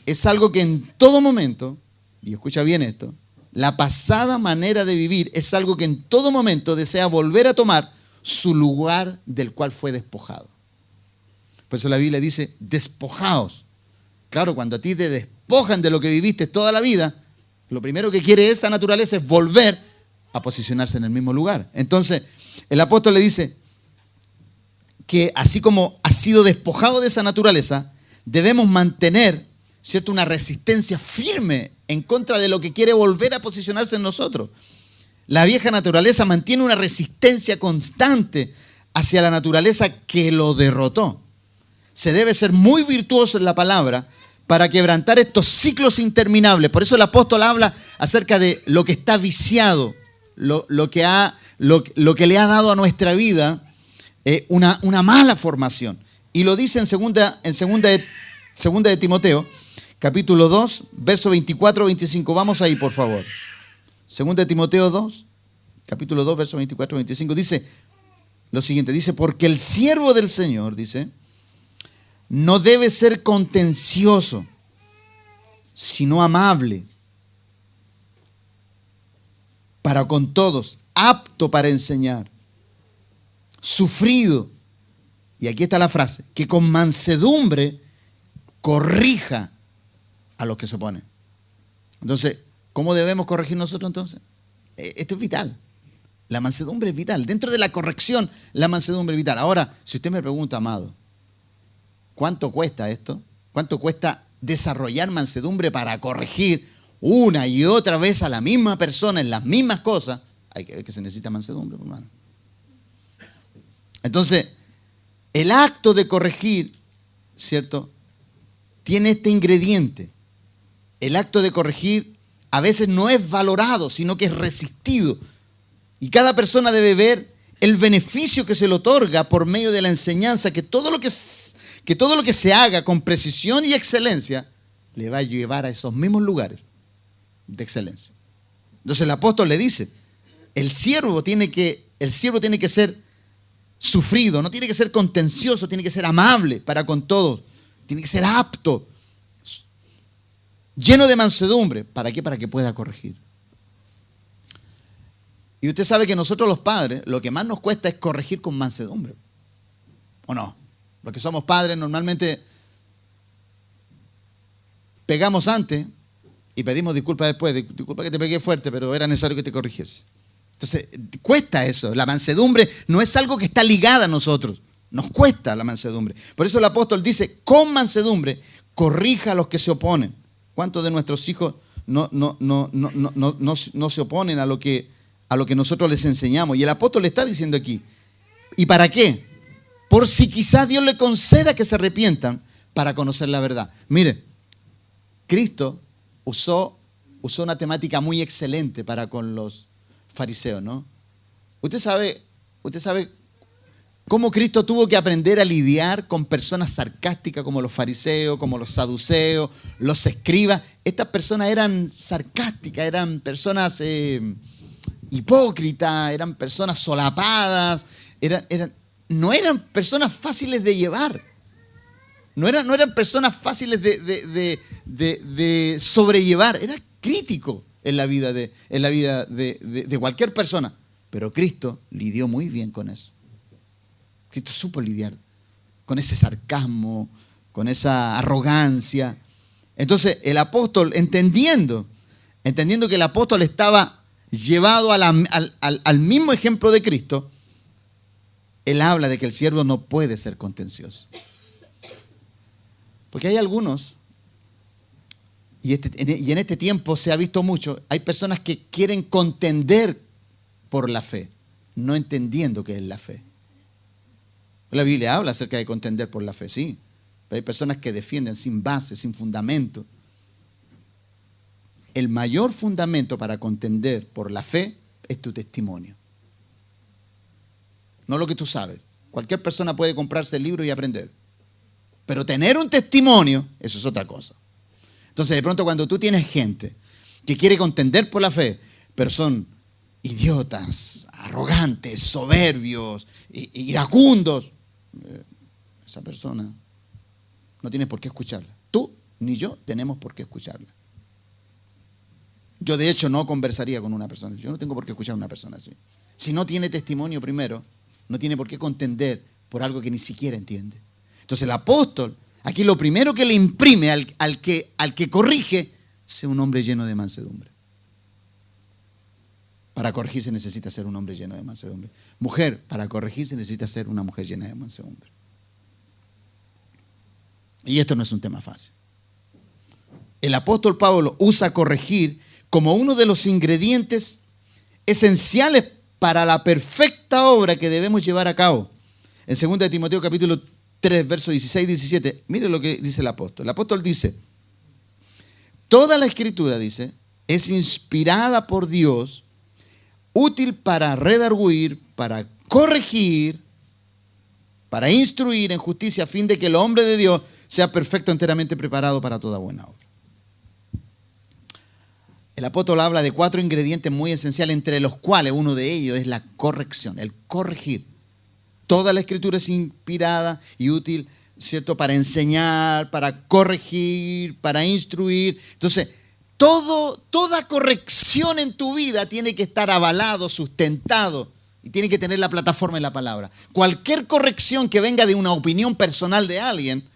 es algo que en todo momento, y escucha bien esto, la pasada manera de vivir es algo que en todo momento desea volver a tomar su lugar del cual fue despojado. Por eso la Biblia dice, despojaos. Claro, cuando a ti te despojan de lo que viviste toda la vida, lo primero que quiere esa naturaleza es volver a posicionarse en el mismo lugar. Entonces, el apóstol le dice que así como ha sido despojado de esa naturaleza, debemos mantener, ¿cierto?, una resistencia firme en contra de lo que quiere volver a posicionarse en nosotros. La vieja naturaleza mantiene una resistencia constante hacia la naturaleza que lo derrotó. Se debe ser muy virtuoso en la palabra para quebrantar estos ciclos interminables. Por eso el apóstol habla acerca de lo que está viciado, lo que le ha dado a nuestra vida una mala formación. Y lo dice en segunda de Timoteo, capítulo 2, verso 24-25. Vamos ahí, por favor. Segunda de Timoteo 2, capítulo 2, verso 24-25. Dice lo siguiente. Dice, porque el siervo del Señor, dice, no debe ser contencioso, sino amable para con todos, apto para enseñar, sufrido, y aquí está la frase, que con mansedumbre corrija a los que se oponen. Entonces, ¿cómo debemos corregir nosotros entonces? Esto es vital. La mansedumbre es vital. Dentro de la corrección, la mansedumbre es vital. Ahora, si usted me pregunta, amado, ¿cuánto cuesta esto? ¿Cuánto cuesta desarrollar mansedumbre para corregir una y otra vez a la misma persona en las mismas cosas? Hay que ver que se necesita mansedumbre, hermano. Entonces, el acto de corregir, ¿cierto?, tiene este ingrediente. El acto de corregir a veces no es valorado, sino que es resistido. Y cada persona debe ver el beneficio que se le otorga por medio de la enseñanza, que todo lo que se haga con precisión y excelencia le va a llevar a esos mismos lugares de excelencia. Entonces el apóstol le dice, el siervo tiene que ser sufrido, no tiene que ser contencioso, tiene que ser amable para con todos, tiene que ser apto, lleno de mansedumbre. ¿Para qué? Para que pueda corregir. Y usted sabe que nosotros los padres, lo que más nos cuesta es corregir con mansedumbre. ¿O no? Los que somos padres normalmente pegamos antes y pedimos disculpas después. Disculpa que te pegué fuerte, pero era necesario que te corrigiese. Entonces, cuesta eso. La mansedumbre no es algo que está ligada a nosotros. Nos cuesta la mansedumbre. Por eso el apóstol dice, con mansedumbre, corrija a los que se oponen. ¿Cuántos de nuestros hijos no se oponen a lo que nosotros les enseñamos? Y el apóstol le está diciendo aquí, ¿y para qué? Por si quizás Dios le conceda que se arrepientan para conocer la verdad. Mire, Cristo usó una temática muy excelente para con los fariseos, ¿no? Usted sabe cómo Cristo tuvo que aprender a lidiar con personas sarcásticas como los fariseos, como los saduceos, los escribas. Estas personas eran sarcásticas, eran personas hipócritas, eran personas solapadas, no eran personas fáciles de llevar. No eran personas fáciles de sobrellevar. Era crítico en la vida de cualquier persona. Pero Cristo lidió muy bien con eso. Cristo supo lidiar con ese sarcasmo, con esa arrogancia. Entonces el apóstol, entendiendo que el apóstol estaba llevado al mismo ejemplo de Cristo, él habla de que el siervo no puede ser contencioso. Porque hay algunos, y en este tiempo se ha visto mucho, hay personas que quieren contender por la fe, no entendiendo qué es la fe. La Biblia habla acerca de contender por la fe, sí, pero hay personas que defienden sin base, sin fundamento. El mayor fundamento para contender por la fe es tu testimonio. No lo que tú sabes. Cualquier persona puede comprarse el libro y aprender. Pero tener un testimonio, eso es otra cosa. Entonces, de pronto, cuando tú tienes gente que quiere contender por la fe, pero son idiotas, arrogantes, soberbios, iracundos, esa persona no tienes por qué escucharla. Tú ni yo tenemos por qué escucharla. Yo, de hecho, no conversaría con una persona. Yo no tengo por qué escuchar a una persona así. Si no tiene testimonio primero, no tiene por qué contender por algo que ni siquiera entiende. Entonces el apóstol, aquí lo primero que le imprime al que corrige, sea un hombre lleno de mansedumbre. para corregirse necesita ser un hombre lleno de mansedumbre. Mujer, para corregirse necesita ser una mujer llena de mansedumbre. Y esto no es un tema fácil. El apóstol Pablo usa corregir como uno de los ingredientes esenciales para la perfecta obra que debemos llevar a cabo. En 2 de Timoteo capítulo 3, versos 16 y 17, mire lo que dice el apóstol. El apóstol dice, toda la escritura, dice, es inspirada por Dios, útil para redarguir, para corregir, para instruir en justicia, a fin de que el hombre de Dios sea perfecto, enteramente preparado para toda buena obra. El apóstol habla de 4 ingredientes muy esenciales, entre los cuales uno de ellos es la corrección, el corregir. Toda la escritura es inspirada y útil, ¿cierto?, para enseñar, para corregir, para instruir. Entonces, toda corrección en tu vida tiene que estar avalado, sustentado, y tiene que tener la plataforma en la palabra. Cualquier corrección que venga de una opinión personal de alguien,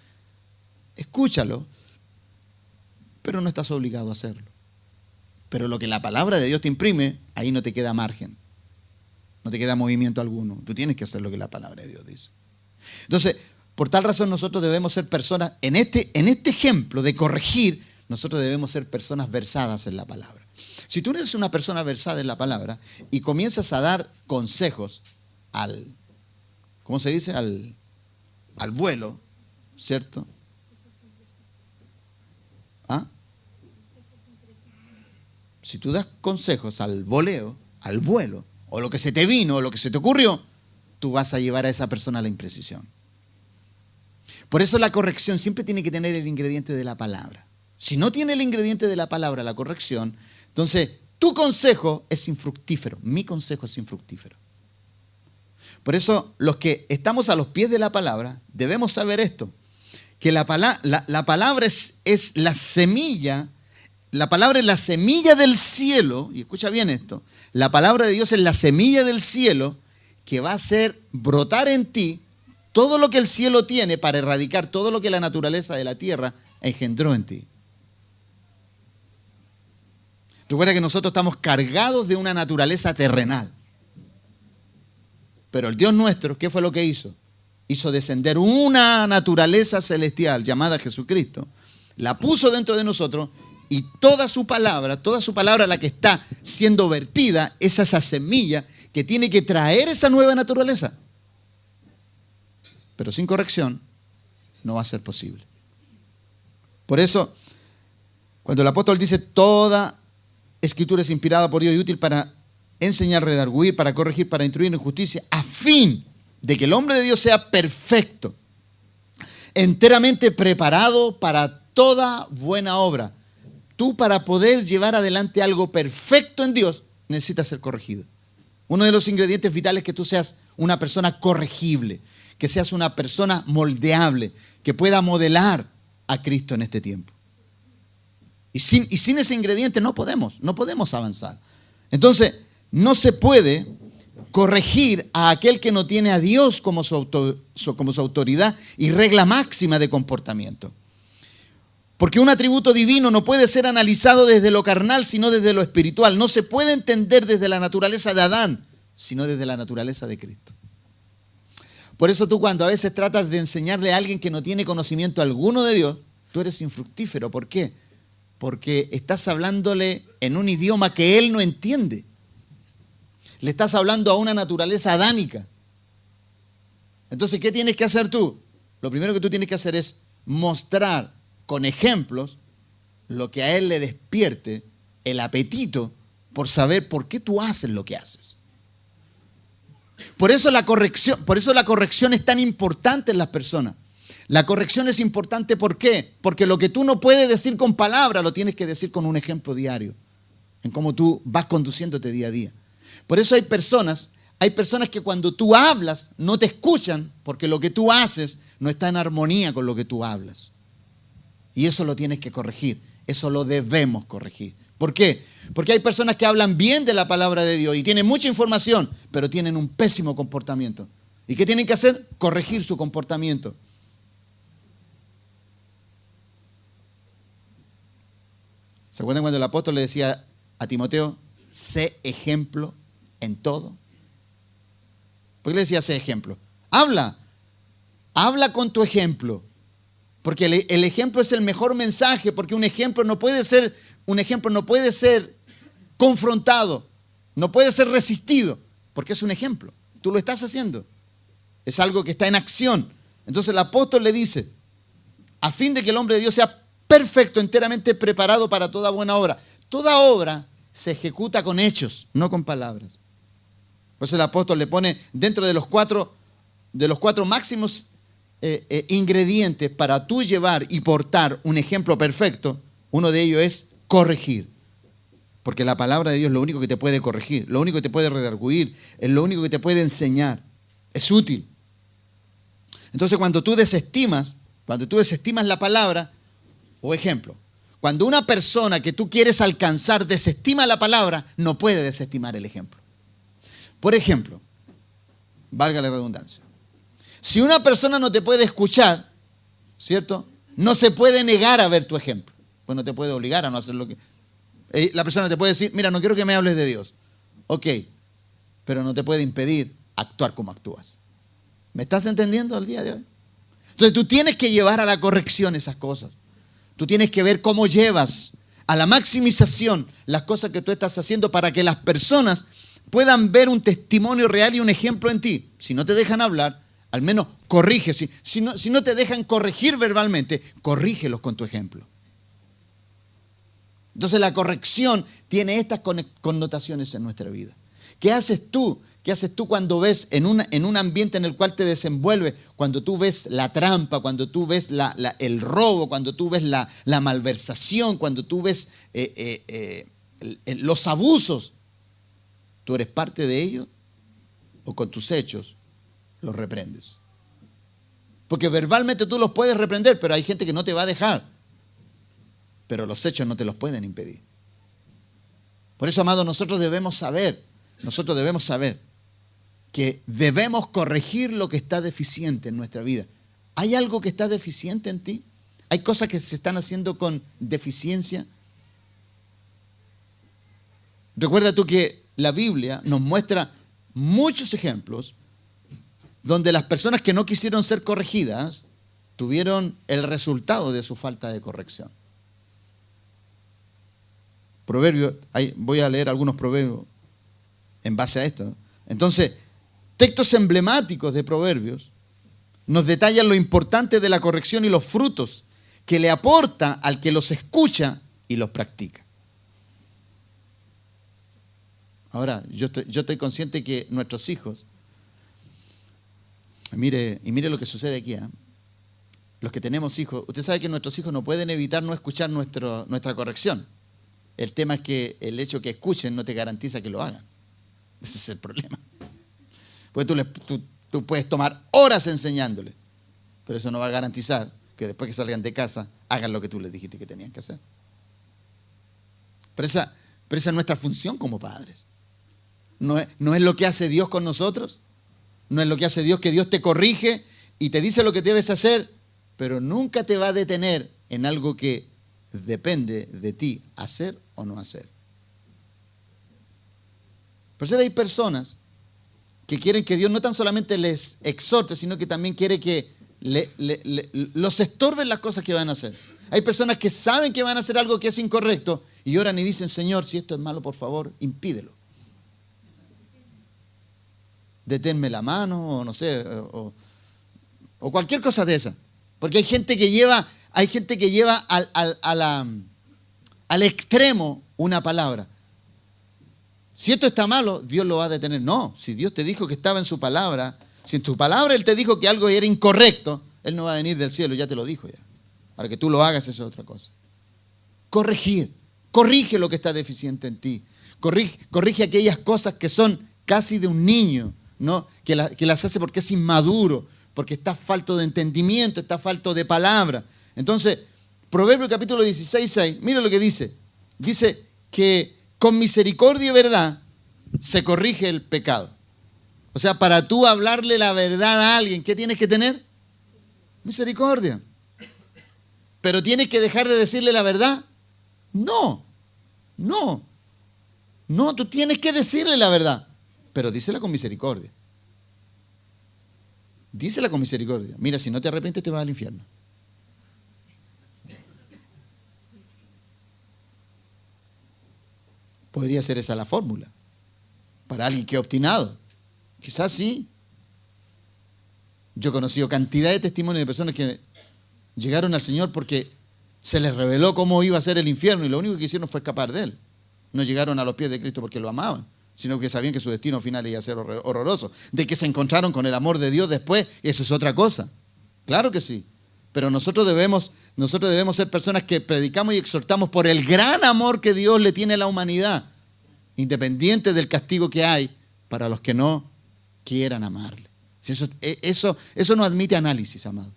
escúchalo, pero no estás obligado a hacerlo. Pero lo que la palabra de Dios te imprime, ahí no te queda margen. No te queda movimiento alguno. Tú tienes que hacer lo que la palabra de Dios dice. Entonces, por tal razón nosotros debemos ser personas, en este ejemplo de corregir, nosotros debemos ser personas versadas en la palabra. Si tú eres una persona versada en la palabra y comienzas a dar consejos ¿cómo se dice? Al vuelo, ¿cierto? ¿Ah? Si tú das consejos al voleo, al vuelo, o lo que se te vino, o lo que se te ocurrió, tú vas a llevar a esa persona a la imprecisión. Por eso la corrección siempre tiene que tener el ingrediente de la palabra. Si no tiene el ingrediente de la palabra, la corrección, entonces tu consejo es infructífero, mi consejo es infructífero. Por eso los que estamos a los pies de la palabra debemos saber esto, que la palabra es la semilla. La palabra es la semilla del cielo, y escucha bien esto, la palabra de Dios es la semilla del cielo que va a hacer brotar en ti todo lo que el cielo tiene para erradicar todo lo que la naturaleza de la tierra engendró en ti. Recuerda que nosotros estamos cargados de una naturaleza terrenal. Pero el Dios nuestro, ¿qué fue lo que hizo? Hizo descender una naturaleza celestial llamada Jesucristo, la puso dentro de nosotros. Y toda su palabra, la que está siendo vertida, es esa semilla que tiene que traer esa nueva naturaleza. Pero sin corrección no va a ser posible. Por eso, cuando el apóstol dice toda escritura es inspirada por Dios y útil para enseñar, redarguir, para corregir, para instruir en justicia, a fin de que el hombre de Dios sea perfecto, enteramente preparado para toda buena obra. Tú, para poder llevar adelante algo perfecto en Dios, necesitas ser corregido. Uno de los ingredientes vitales es que tú seas una persona corregible, que seas una persona moldeable, que pueda modelar a Cristo en este tiempo. Y sin ese ingrediente no podemos avanzar. Entonces, no se puede corregir a aquel que no tiene a Dios como su autoridad y regla máxima de comportamiento. Porque un atributo divino no puede ser analizado desde lo carnal, sino desde lo espiritual. No se puede entender desde la naturaleza de Adán, sino desde la naturaleza de Cristo. Por eso tú, cuando a veces tratas de enseñarle a alguien que no tiene conocimiento alguno de Dios, tú eres infructífero. ¿Por qué? Porque estás hablándole en un idioma que él no entiende. Le estás hablando a una naturaleza adánica. Entonces, ¿qué tienes que hacer tú? Lo primero que tú tienes que hacer es mostrar con ejemplos lo que a él le despierte el apetito por saber por qué tú haces lo que haces. Por eso la corrección es tan importante en las personas. La corrección es importante, ¿por qué? Porque lo que tú no puedes decir con palabras lo tienes que decir con un ejemplo diario, en cómo tú vas conduciéndote día a día. Por eso hay personas que cuando tú hablas no te escuchan, porque lo que tú haces no está en armonía con lo que tú hablas. Y eso lo tienes que corregir, eso lo debemos corregir. ¿Por qué? Porque hay personas que hablan bien de la palabra de Dios y tienen mucha información, pero tienen un pésimo comportamiento. ¿Y qué tienen que hacer? Corregir su comportamiento. ¿Se acuerdan cuando el apóstol le decía a Timoteo, sé ejemplo en todo. ¿Por qué le decía sé ejemplo? Habla con tu ejemplo. Porque el ejemplo es el mejor mensaje, porque un ejemplo no puede ser confrontado, no puede ser resistido, porque es un ejemplo. Tú lo estás haciendo. Es algo que está en acción. Entonces el apóstol le dice, a fin de que el hombre de Dios sea perfecto, enteramente preparado para toda buena obra. Toda obra se ejecuta con hechos, no con palabras. Por eso el apóstol le pone dentro de los cuatro máximos ingredientes para tú llevar y portar un ejemplo perfecto. Uno de ellos es corregir. Porque la palabra de Dios es lo único que te puede corregir, lo único que te puede redarguir, es lo único que te puede enseñar. Es útil. Entonces cuando tú desestimas la palabra, o ejemplo, cuando una persona que tú quieres alcanzar desestima la palabra, no puede desestimar el ejemplo. Por ejemplo, valga la redundancia, si una persona no te puede escuchar, ¿cierto? No se puede negar a ver tu ejemplo. Pues no te puede obligar a no hacer lo que... La persona te puede decir, mira, no quiero que me hables de Dios. Ok, pero no te puede impedir actuar como actúas. ¿Me estás entendiendo el día de hoy? Entonces tú tienes que llevar a la corrección esas cosas. Tú tienes que ver cómo llevas a la maximización las cosas que tú estás haciendo para que las personas puedan ver un testimonio real y un ejemplo en ti. Si no te dejan hablar, al menos corrige. Si no te dejan corregir verbalmente, corrígelos con tu ejemplo. Entonces la corrección tiene estas connotaciones en nuestra vida. ¿Qué haces tú? ¿Qué haces tú cuando ves en un ambiente en el cual te desenvuelves? Cuando tú ves la trampa, cuando tú ves el robo, cuando tú ves la malversación, cuando tú ves los abusos. ¿Tú eres parte de ello? ¿O con tus hechos los reprendes? Porque verbalmente tú los puedes reprender, pero hay gente que no te va a dejar. Pero los hechos no te los pueden impedir. Por eso, amado, nosotros debemos saber que debemos corregir lo que está deficiente en nuestra vida. ¿Hay algo que está deficiente en ti? ¿Hay cosas que se están haciendo con deficiencia? Recuerda tú que la Biblia nos muestra muchos ejemplos donde las personas que no quisieron ser corregidas tuvieron el resultado de su falta de corrección. Proverbios, voy a leer algunos proverbios en base a esto. Entonces, textos emblemáticos de Proverbios nos detallan lo importante de la corrección y los frutos que le aporta al que los escucha y los practica. Ahora, yo estoy consciente que nuestros hijos, mire lo que sucede aquí, los que tenemos hijos, usted sabe que nuestros hijos no pueden evitar no escuchar nuestra corrección. El tema es que el hecho que escuchen no te garantiza que lo hagan. Ese es el problema. Pues tú puedes tomar horas enseñándoles, pero eso no va a garantizar que después que salgan de casa hagan lo que tú les dijiste que tenían que hacer. Pero esa es nuestra función como padres. No es lo que hace Dios con nosotros. No es lo que hace Dios, que Dios te corrige y te dice lo que debes hacer, pero nunca te va a detener en algo que depende de ti, hacer o no hacer. Por eso hay personas que quieren que Dios no tan solamente les exhorte, sino que también quiere que los estorben las cosas que van a hacer. Hay personas que saben que van a hacer algo que es incorrecto y oran y dicen, Señor, si esto es malo, por favor, impídelo. Deténme la mano, o no sé, o cualquier cosa de esa. Porque hay gente que lleva al extremo una palabra. Si esto está malo, Dios lo va a detener. No, si Dios te dijo que estaba en su palabra, si en tu palabra Él te dijo que algo era incorrecto, Él no va a venir del cielo, ya te lo dijo ya. Para que tú lo hagas, eso es otra cosa. Corrige lo que está deficiente en ti. Corrige aquellas cosas que son casi de un niño, ¿no? Que las hace porque es inmaduro, porque está falto de entendimiento, está falto de palabra. Entonces, Proverbios capítulo 16:6, mira lo que dice. Dice que con misericordia y verdad se corrige el pecado. O sea, para tú hablarle la verdad a alguien, ¿qué tienes que tener? Misericordia. ¿Pero tienes que dejar de decirle la verdad? No. No, tú tienes que decirle la verdad, pero dísela con misericordia. Dísela con misericordia. Mira, si no te arrepientes te vas al infierno. Podría ser esa la fórmula. Para alguien que ha obstinado. Quizás sí. Yo he conocido cantidad de testimonios de personas que llegaron al Señor porque se les reveló cómo iba a ser el infierno y lo único que hicieron fue escapar de él. No llegaron a los pies de Cristo porque lo amaban, sino que sabían que su destino final iba a ser horroroso. De que se encontraron con el amor de Dios después, eso es otra cosa. Claro que sí. Pero nosotros debemos ser personas que predicamos y exhortamos por el gran amor que Dios le tiene a la humanidad, independiente del castigo que hay para los que no quieran amarle. Eso no admite análisis, amado.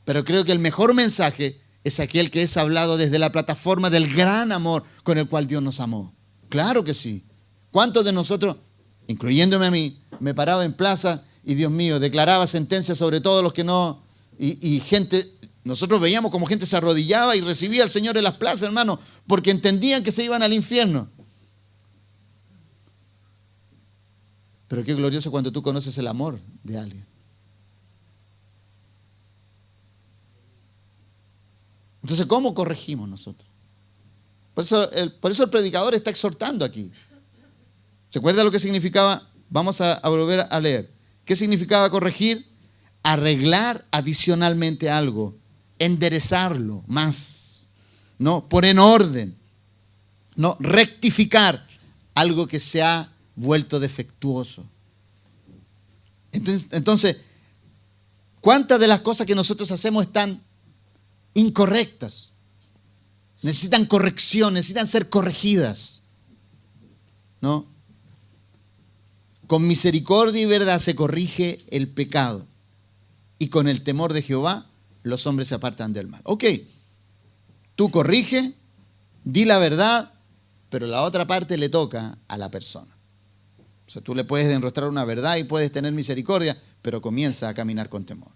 Pero creo que el mejor mensaje es aquel que es hablado desde la plataforma del gran amor con el cual Dios nos amó. Claro que sí. ¿Cuántos de nosotros, incluyéndome a mí, me paraba en plaza y, Dios mío, declaraba sentencias sobre todos los que no... Y gente, nosotros veíamos como gente se arrodillaba y recibía al Señor en las plazas, hermano, porque entendían que se iban al infierno. Pero qué glorioso cuando tú conoces el amor de alguien. Entonces, ¿cómo corregimos nosotros? Por eso el predicador está exhortando aquí. ¿Recuerda lo que significaba? Vamos a volver a leer. ¿Qué significaba corregir? Arreglar adicionalmente algo, enderezarlo más, ¿no? Poner en orden, ¿no? Rectificar algo que se ha vuelto defectuoso. Entonces, ¿cuántas de las cosas que nosotros hacemos están incorrectas? Necesitan corrección, necesitan ser corregidas, ¿no? Con misericordia y verdad se corrige el pecado, y con el temor de Jehová los hombres se apartan del mal. Ok, tú corrige, di la verdad, pero la otra parte le toca a la persona. O sea, tú le puedes enrostrar una verdad y puedes tener misericordia, pero comienza a caminar con temor.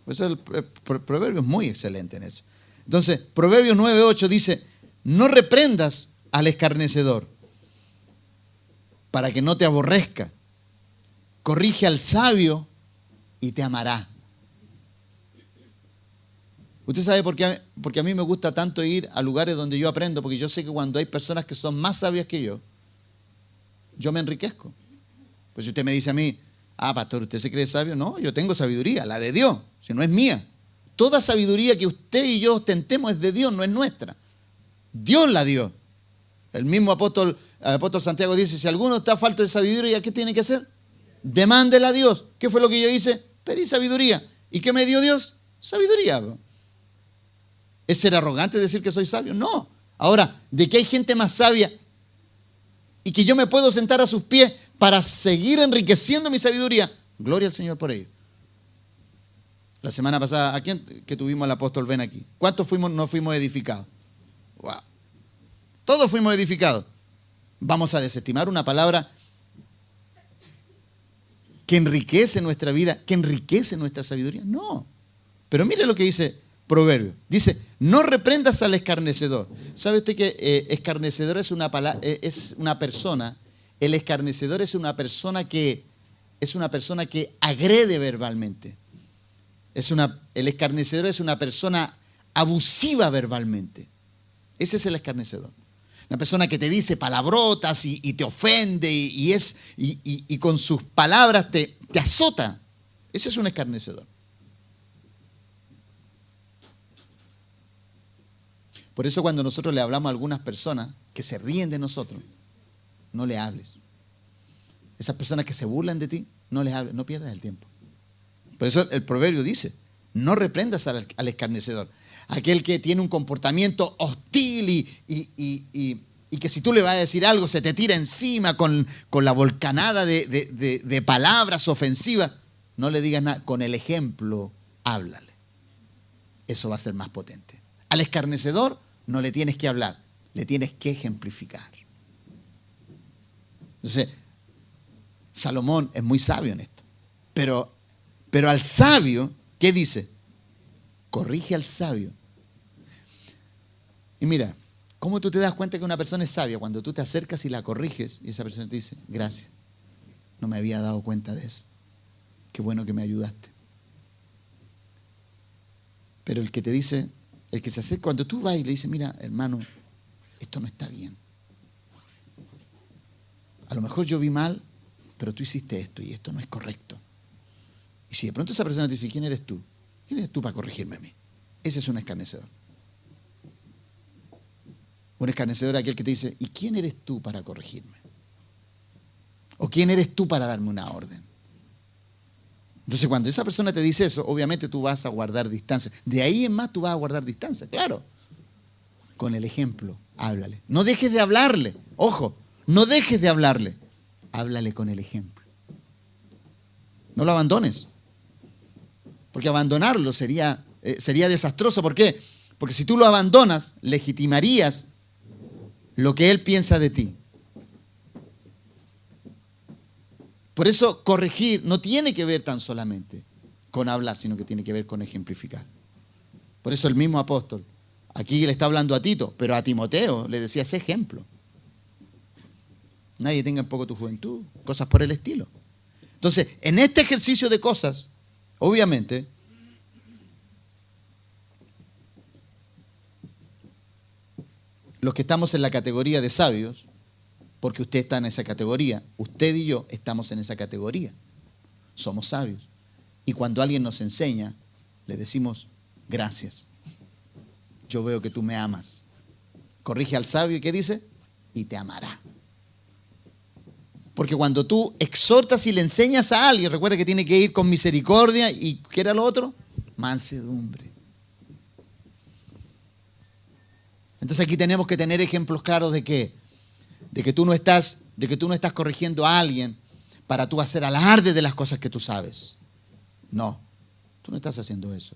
Por eso el proverbio es muy excelente en eso. Entonces, Proverbios 9:8 dice, no reprendas al escarnecedor para que no te aborrezca. Corrige al sabio y te amará. ¿Usted sabe por qué a mí me gusta tanto ir a lugares donde yo aprendo? Porque yo sé que cuando hay personas que son más sabias que yo me enriquezco. Pues si usted me dice a mí, pastor, ¿usted se cree sabio? No, yo tengo sabiduría, la de Dios, si no es mía. Toda sabiduría que usted y yo ostentemos es de Dios, no es nuestra. Dios la dio. El mismo apóstol Santiago dice, si alguno está falto de sabiduría, ¿qué tiene que hacer? Demándela a Dios. ¿Qué fue lo que yo hice? Pedí sabiduría. ¿Y qué me dio Dios? Sabiduría. ¿Es ser arrogante decir que soy sabio? No. Ahora, de que hay gente más sabia y que yo me puedo sentar a sus pies para seguir enriqueciendo mi sabiduría, gloria al Señor por ello. La semana pasada, ¿a quién que tuvimos al apóstol Ben aquí? ¿Cuántos no fuimos edificados? Wow. Todos fuimos edificados. ¿Vamos a desestimar una palabra que enriquece nuestra vida, que enriquece nuestra sabiduría? No. Pero mire lo que dice Proverbio. Dice, no reprendas al escarnecedor. ¿Sabe usted que escarnecedor es una persona? El escarnecedor es una persona que agrede verbalmente. El escarnecedor es una persona abusiva verbalmente. Ese es el escarnecedor. Una persona que te dice palabrotas y te ofende y con sus palabras te azota. Ese es un escarnecedor. Por eso cuando nosotros le hablamos a algunas personas que se ríen de nosotros, no le hables. Esas personas que se burlan de ti, no les hables, no pierdas el tiempo. Por eso el proverbio dice, no reprendas al escarnecedor. Aquel que tiene un comportamiento hostil y que si tú le vas a decir algo se te tira encima con la volcanada de palabras ofensivas, no le digas nada, con el ejemplo háblale. Eso va a ser más potente. Al escarnecedor no le tienes que hablar, le tienes que ejemplificar. Entonces, Salomón es muy sabio en esto. Pero al sabio, ¿qué dice? Corrige al sabio. Y mira, ¿Cómo tú te das cuenta que una persona es sabia? Cuando tú te acercas y la corriges y esa persona te dice, gracias, no me había dado cuenta de eso. Qué bueno que me ayudaste. Pero el que te dice, el que se acerca, cuando tú vas y le dices, mira, hermano, esto no está bien. A lo mejor yo vi mal, pero tú hiciste esto y esto no es correcto. Y si de pronto esa persona te dice, ¿quién eres tú? ¿Quién eres tú para corregirme a mí? Ese es un escarnecedor. Un escarnecedor es aquel que te dice, ¿y quién eres tú para corregirme? ¿O quién eres tú para darme una orden? Entonces, cuando esa persona te dice eso, obviamente tú vas a guardar distancia. De ahí en más tú vas a guardar distancia, claro. Con el ejemplo, háblale. No dejes de hablarle, ojo, no dejes de hablarle. Háblale con el ejemplo. No lo abandones. Porque abandonarlo sería desastroso. ¿Por qué? Porque si tú lo abandonas, legitimarías lo que él piensa de ti. Por eso corregir no tiene que ver tan solamente con hablar, sino que tiene que ver con ejemplificar. Por eso el mismo apóstol, aquí le está hablando a Tito, pero a Timoteo le decía, sé ejemplo. Nadie tenga en poco tu juventud, cosas por el estilo. Entonces, en este ejercicio de cosas, obviamente, los que estamos en la categoría de sabios, porque usted está en esa categoría, usted y yo estamos en esa categoría, somos sabios. Y cuando alguien nos enseña, le decimos, gracias, yo veo que tú me amas. Corrige al sabio, ¿y qué dice? Y te amará. Porque cuando tú exhortas y le enseñas a alguien, recuerda que tiene que ir con misericordia y ¿qué era lo otro? Mansedumbre. Entonces aquí tenemos que tener ejemplos claros de qué, de que tú no estás corrigiendo a alguien para tú hacer alarde de las cosas que tú sabes. No, tú no estás haciendo eso.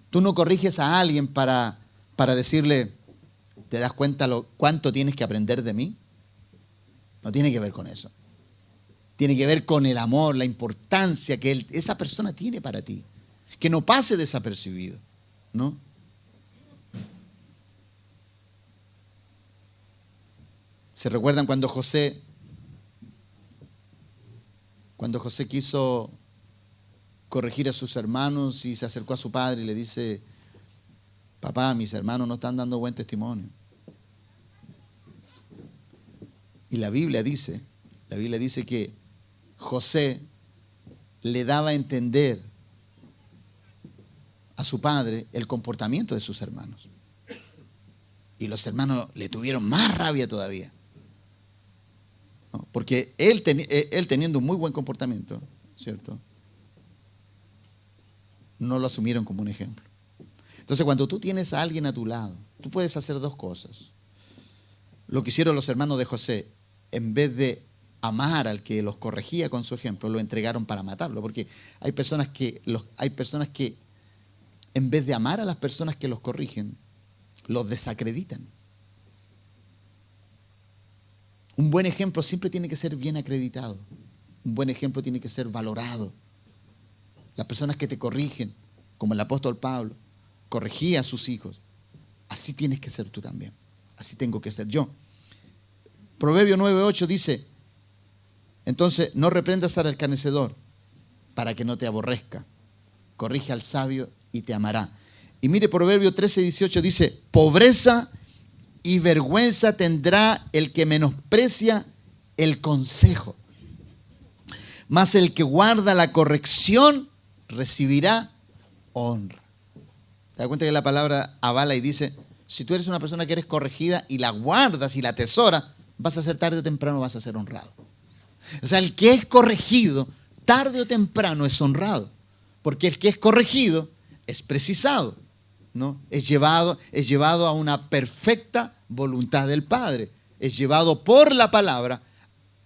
Tú no corriges a alguien para decirle, ¿te das cuenta cuánto tienes que aprender de mí? No tiene que ver con eso. Tiene que ver con el amor, la importancia que esa persona tiene para ti. Que no pase desapercibido, ¿no? ¿Se recuerdan cuando José quiso corregir a sus hermanos y se acercó a su padre y le dice, papá, mis hermanos no están dando buen testimonio? Y la Biblia dice que José le daba a entender a su padre el comportamiento de sus hermanos. Y los hermanos le tuvieron más rabia todavía. ¿No? Porque él teniendo un muy buen comportamiento, ¿cierto? No lo asumieron como un ejemplo. Entonces, cuando tú tienes a alguien a tu lado, tú puedes hacer dos cosas. Lo que hicieron los hermanos de José, en vez de amar al que los corregía con su ejemplo, lo entregaron para matarlo. Porque hay personas que en vez de amar a las personas que los corrigen, los desacreditan. Un buen ejemplo siempre tiene que ser bien acreditado. Un buen ejemplo tiene que ser valorado. Las personas que te corrigen, como el apóstol Pablo, corregía a sus hijos. Así tienes que ser tú también. Así tengo que ser yo. Proverbio 9:8 dice, entonces no reprendas al escarnecedor para que no te aborrezca. Corrige al sabio y te amará. Y mire, Proverbio 13:18 dice, pobreza y vergüenza tendrá el que menosprecia el consejo, mas el que guarda la corrección recibirá honra. ¿Te das cuenta que la palabra avala y dice, si tú eres una persona que eres corregida y la guardas y la atesoras, vas a ser tarde o temprano, vas a ser honrado? O sea, el que es corregido, tarde o temprano es honrado, porque el que es corregido es precisado, ¿no? Es llevado a una perfecta voluntad del Padre. Es llevado por la palabra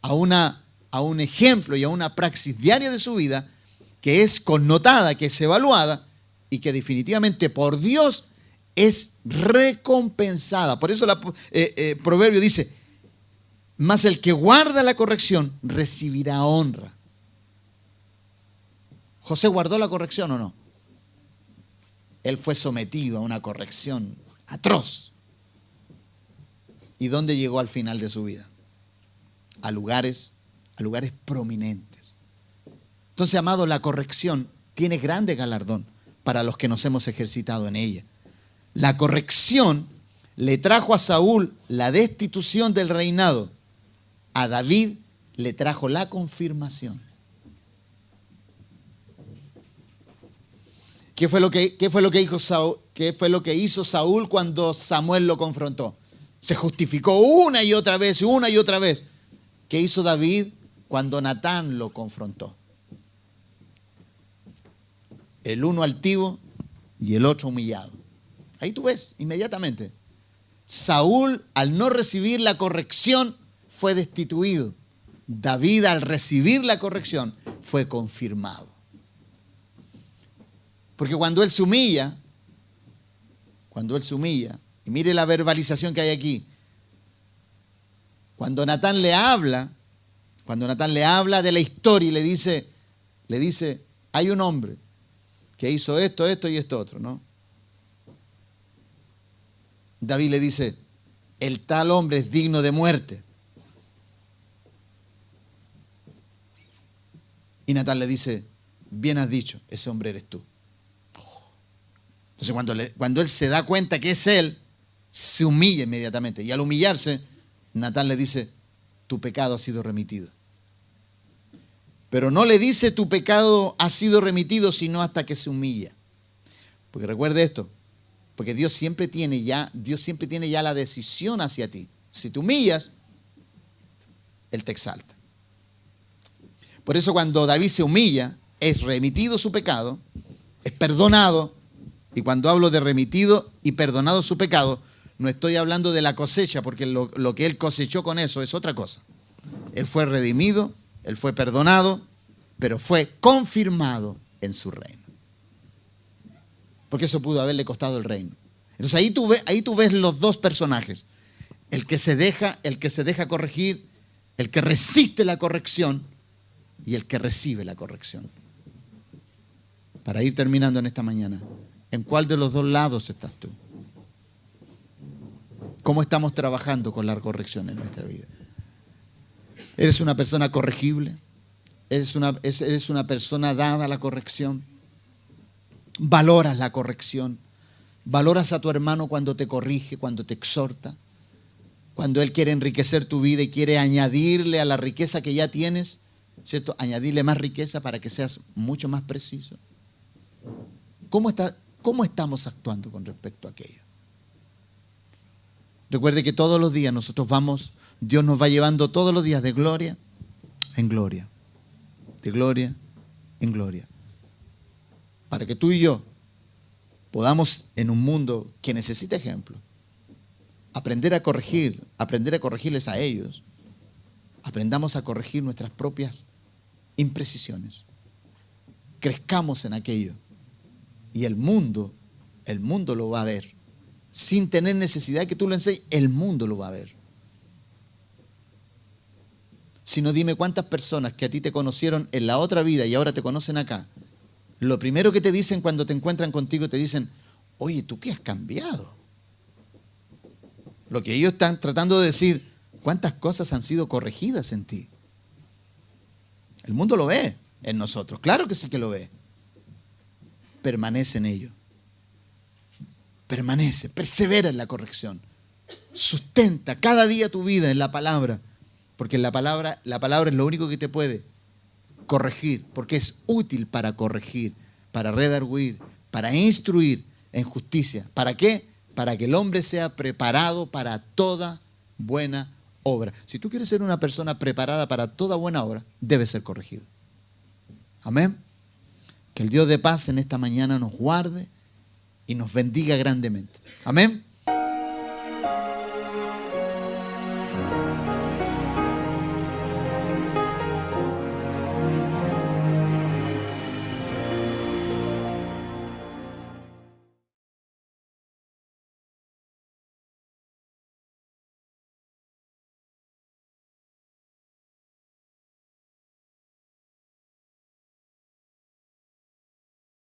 a un ejemplo y a una praxis diaria de su vida que es connotada, que es evaluada y que definitivamente por Dios es recompensada. Por eso Proverbio dice, mas el que guarda la corrección recibirá honra. ¿José guardó la corrección o no? Él fue sometido a una corrección atroz. ¿Y dónde llegó al final de su vida? A lugares prominentes. Entonces, amado, la corrección tiene grande galardón para los que nos hemos ejercitado en ella. La corrección le trajo a Saúl la destitución del reinado. A David le trajo la confirmación. ¿Qué fue lo que hizo Saúl cuando Samuel lo confrontó? Se justificó una y otra vez, una y otra vez. ¿Qué hizo David cuando Natán lo confrontó? El uno altivo y el otro humillado. Ahí tú ves, inmediatamente. Saúl, al no recibir la corrección, fue destituido. David, al recibir la corrección, fue confirmado. Porque cuando él se humilla, y mire la verbalización que hay aquí, cuando Natán le habla de la historia y le dice, hay un hombre que hizo esto, esto y esto otro, ¿no? David le dice, el tal hombre es digno de muerte. Y Natán le dice, bien has dicho, ese hombre eres tú. Entonces cuando él se da cuenta que es él, se humilla inmediatamente. Y al humillarse, Natán le dice, tu pecado ha sido remitido. Pero no le dice tu pecado ha sido remitido, sino hasta que se humilla. Porque recuerde esto, porque Dios siempre tiene ya la decisión hacia ti. Si te humillas, Él te exalta. Por eso cuando David se humilla, es remitido su pecado, es perdonado. Y cuando hablo de remitido y perdonado su pecado, no estoy hablando de la cosecha, porque lo que él cosechó con eso es otra cosa. Él fue redimido, él fue perdonado, pero fue confirmado en su reino. Porque eso pudo haberle costado el reino. Entonces ahí tú ves los dos personajes. El que se deja corregir, el que resiste la corrección y el que recibe la corrección. Para ir terminando en esta mañana, ¿en cuál de los dos lados estás tú? ¿Cómo estamos trabajando con la corrección en nuestra vida? ¿Eres una persona corregible? ¿Eres una persona dada a la corrección? ¿Valoras la corrección? ¿Valoras a tu hermano cuando te corrige, cuando te exhorta? Cuando él quiere enriquecer tu vida y quiere añadirle a la riqueza que ya tienes, ¿cierto? Añadirle más riqueza para que seas mucho más preciso. ¿Cómo estamos actuando con respecto a aquello? Recuerde que todos los días Dios nos va llevando todos los días de gloria en gloria, de gloria en gloria. Para que tú y yo podamos, en un mundo que necesita ejemplo, aprender a corregirles a ellos, aprendamos a corregir nuestras propias imprecisiones. Crezcamos en aquello. Y el mundo lo va a ver. Sin tener necesidad de que tú lo enseñes, el mundo lo va a ver. Si no, dime cuántas personas que a ti te conocieron en la otra vida y ahora te conocen acá, lo primero que te dicen cuando te encuentran contigo, te dicen, oye, ¿tú qué has cambiado? Lo que ellos están tratando de decir, ¿cuántas cosas han sido corregidas en ti? El mundo lo ve en nosotros, claro que sí que lo ve. Permanece en ello. Permanece, persevera en la corrección. Sustenta cada día tu vida en la palabra, porque la palabra es lo único que te puede corregir, porque es útil para corregir, para redarguir, para instruir en justicia. ¿Para qué? Para que el hombre sea preparado para toda buena obra. Si tú quieres ser una persona preparada para toda buena obra, debes ser corregido. Amén. Que el Dios de paz en esta mañana nos guarde y nos bendiga grandemente. Amén.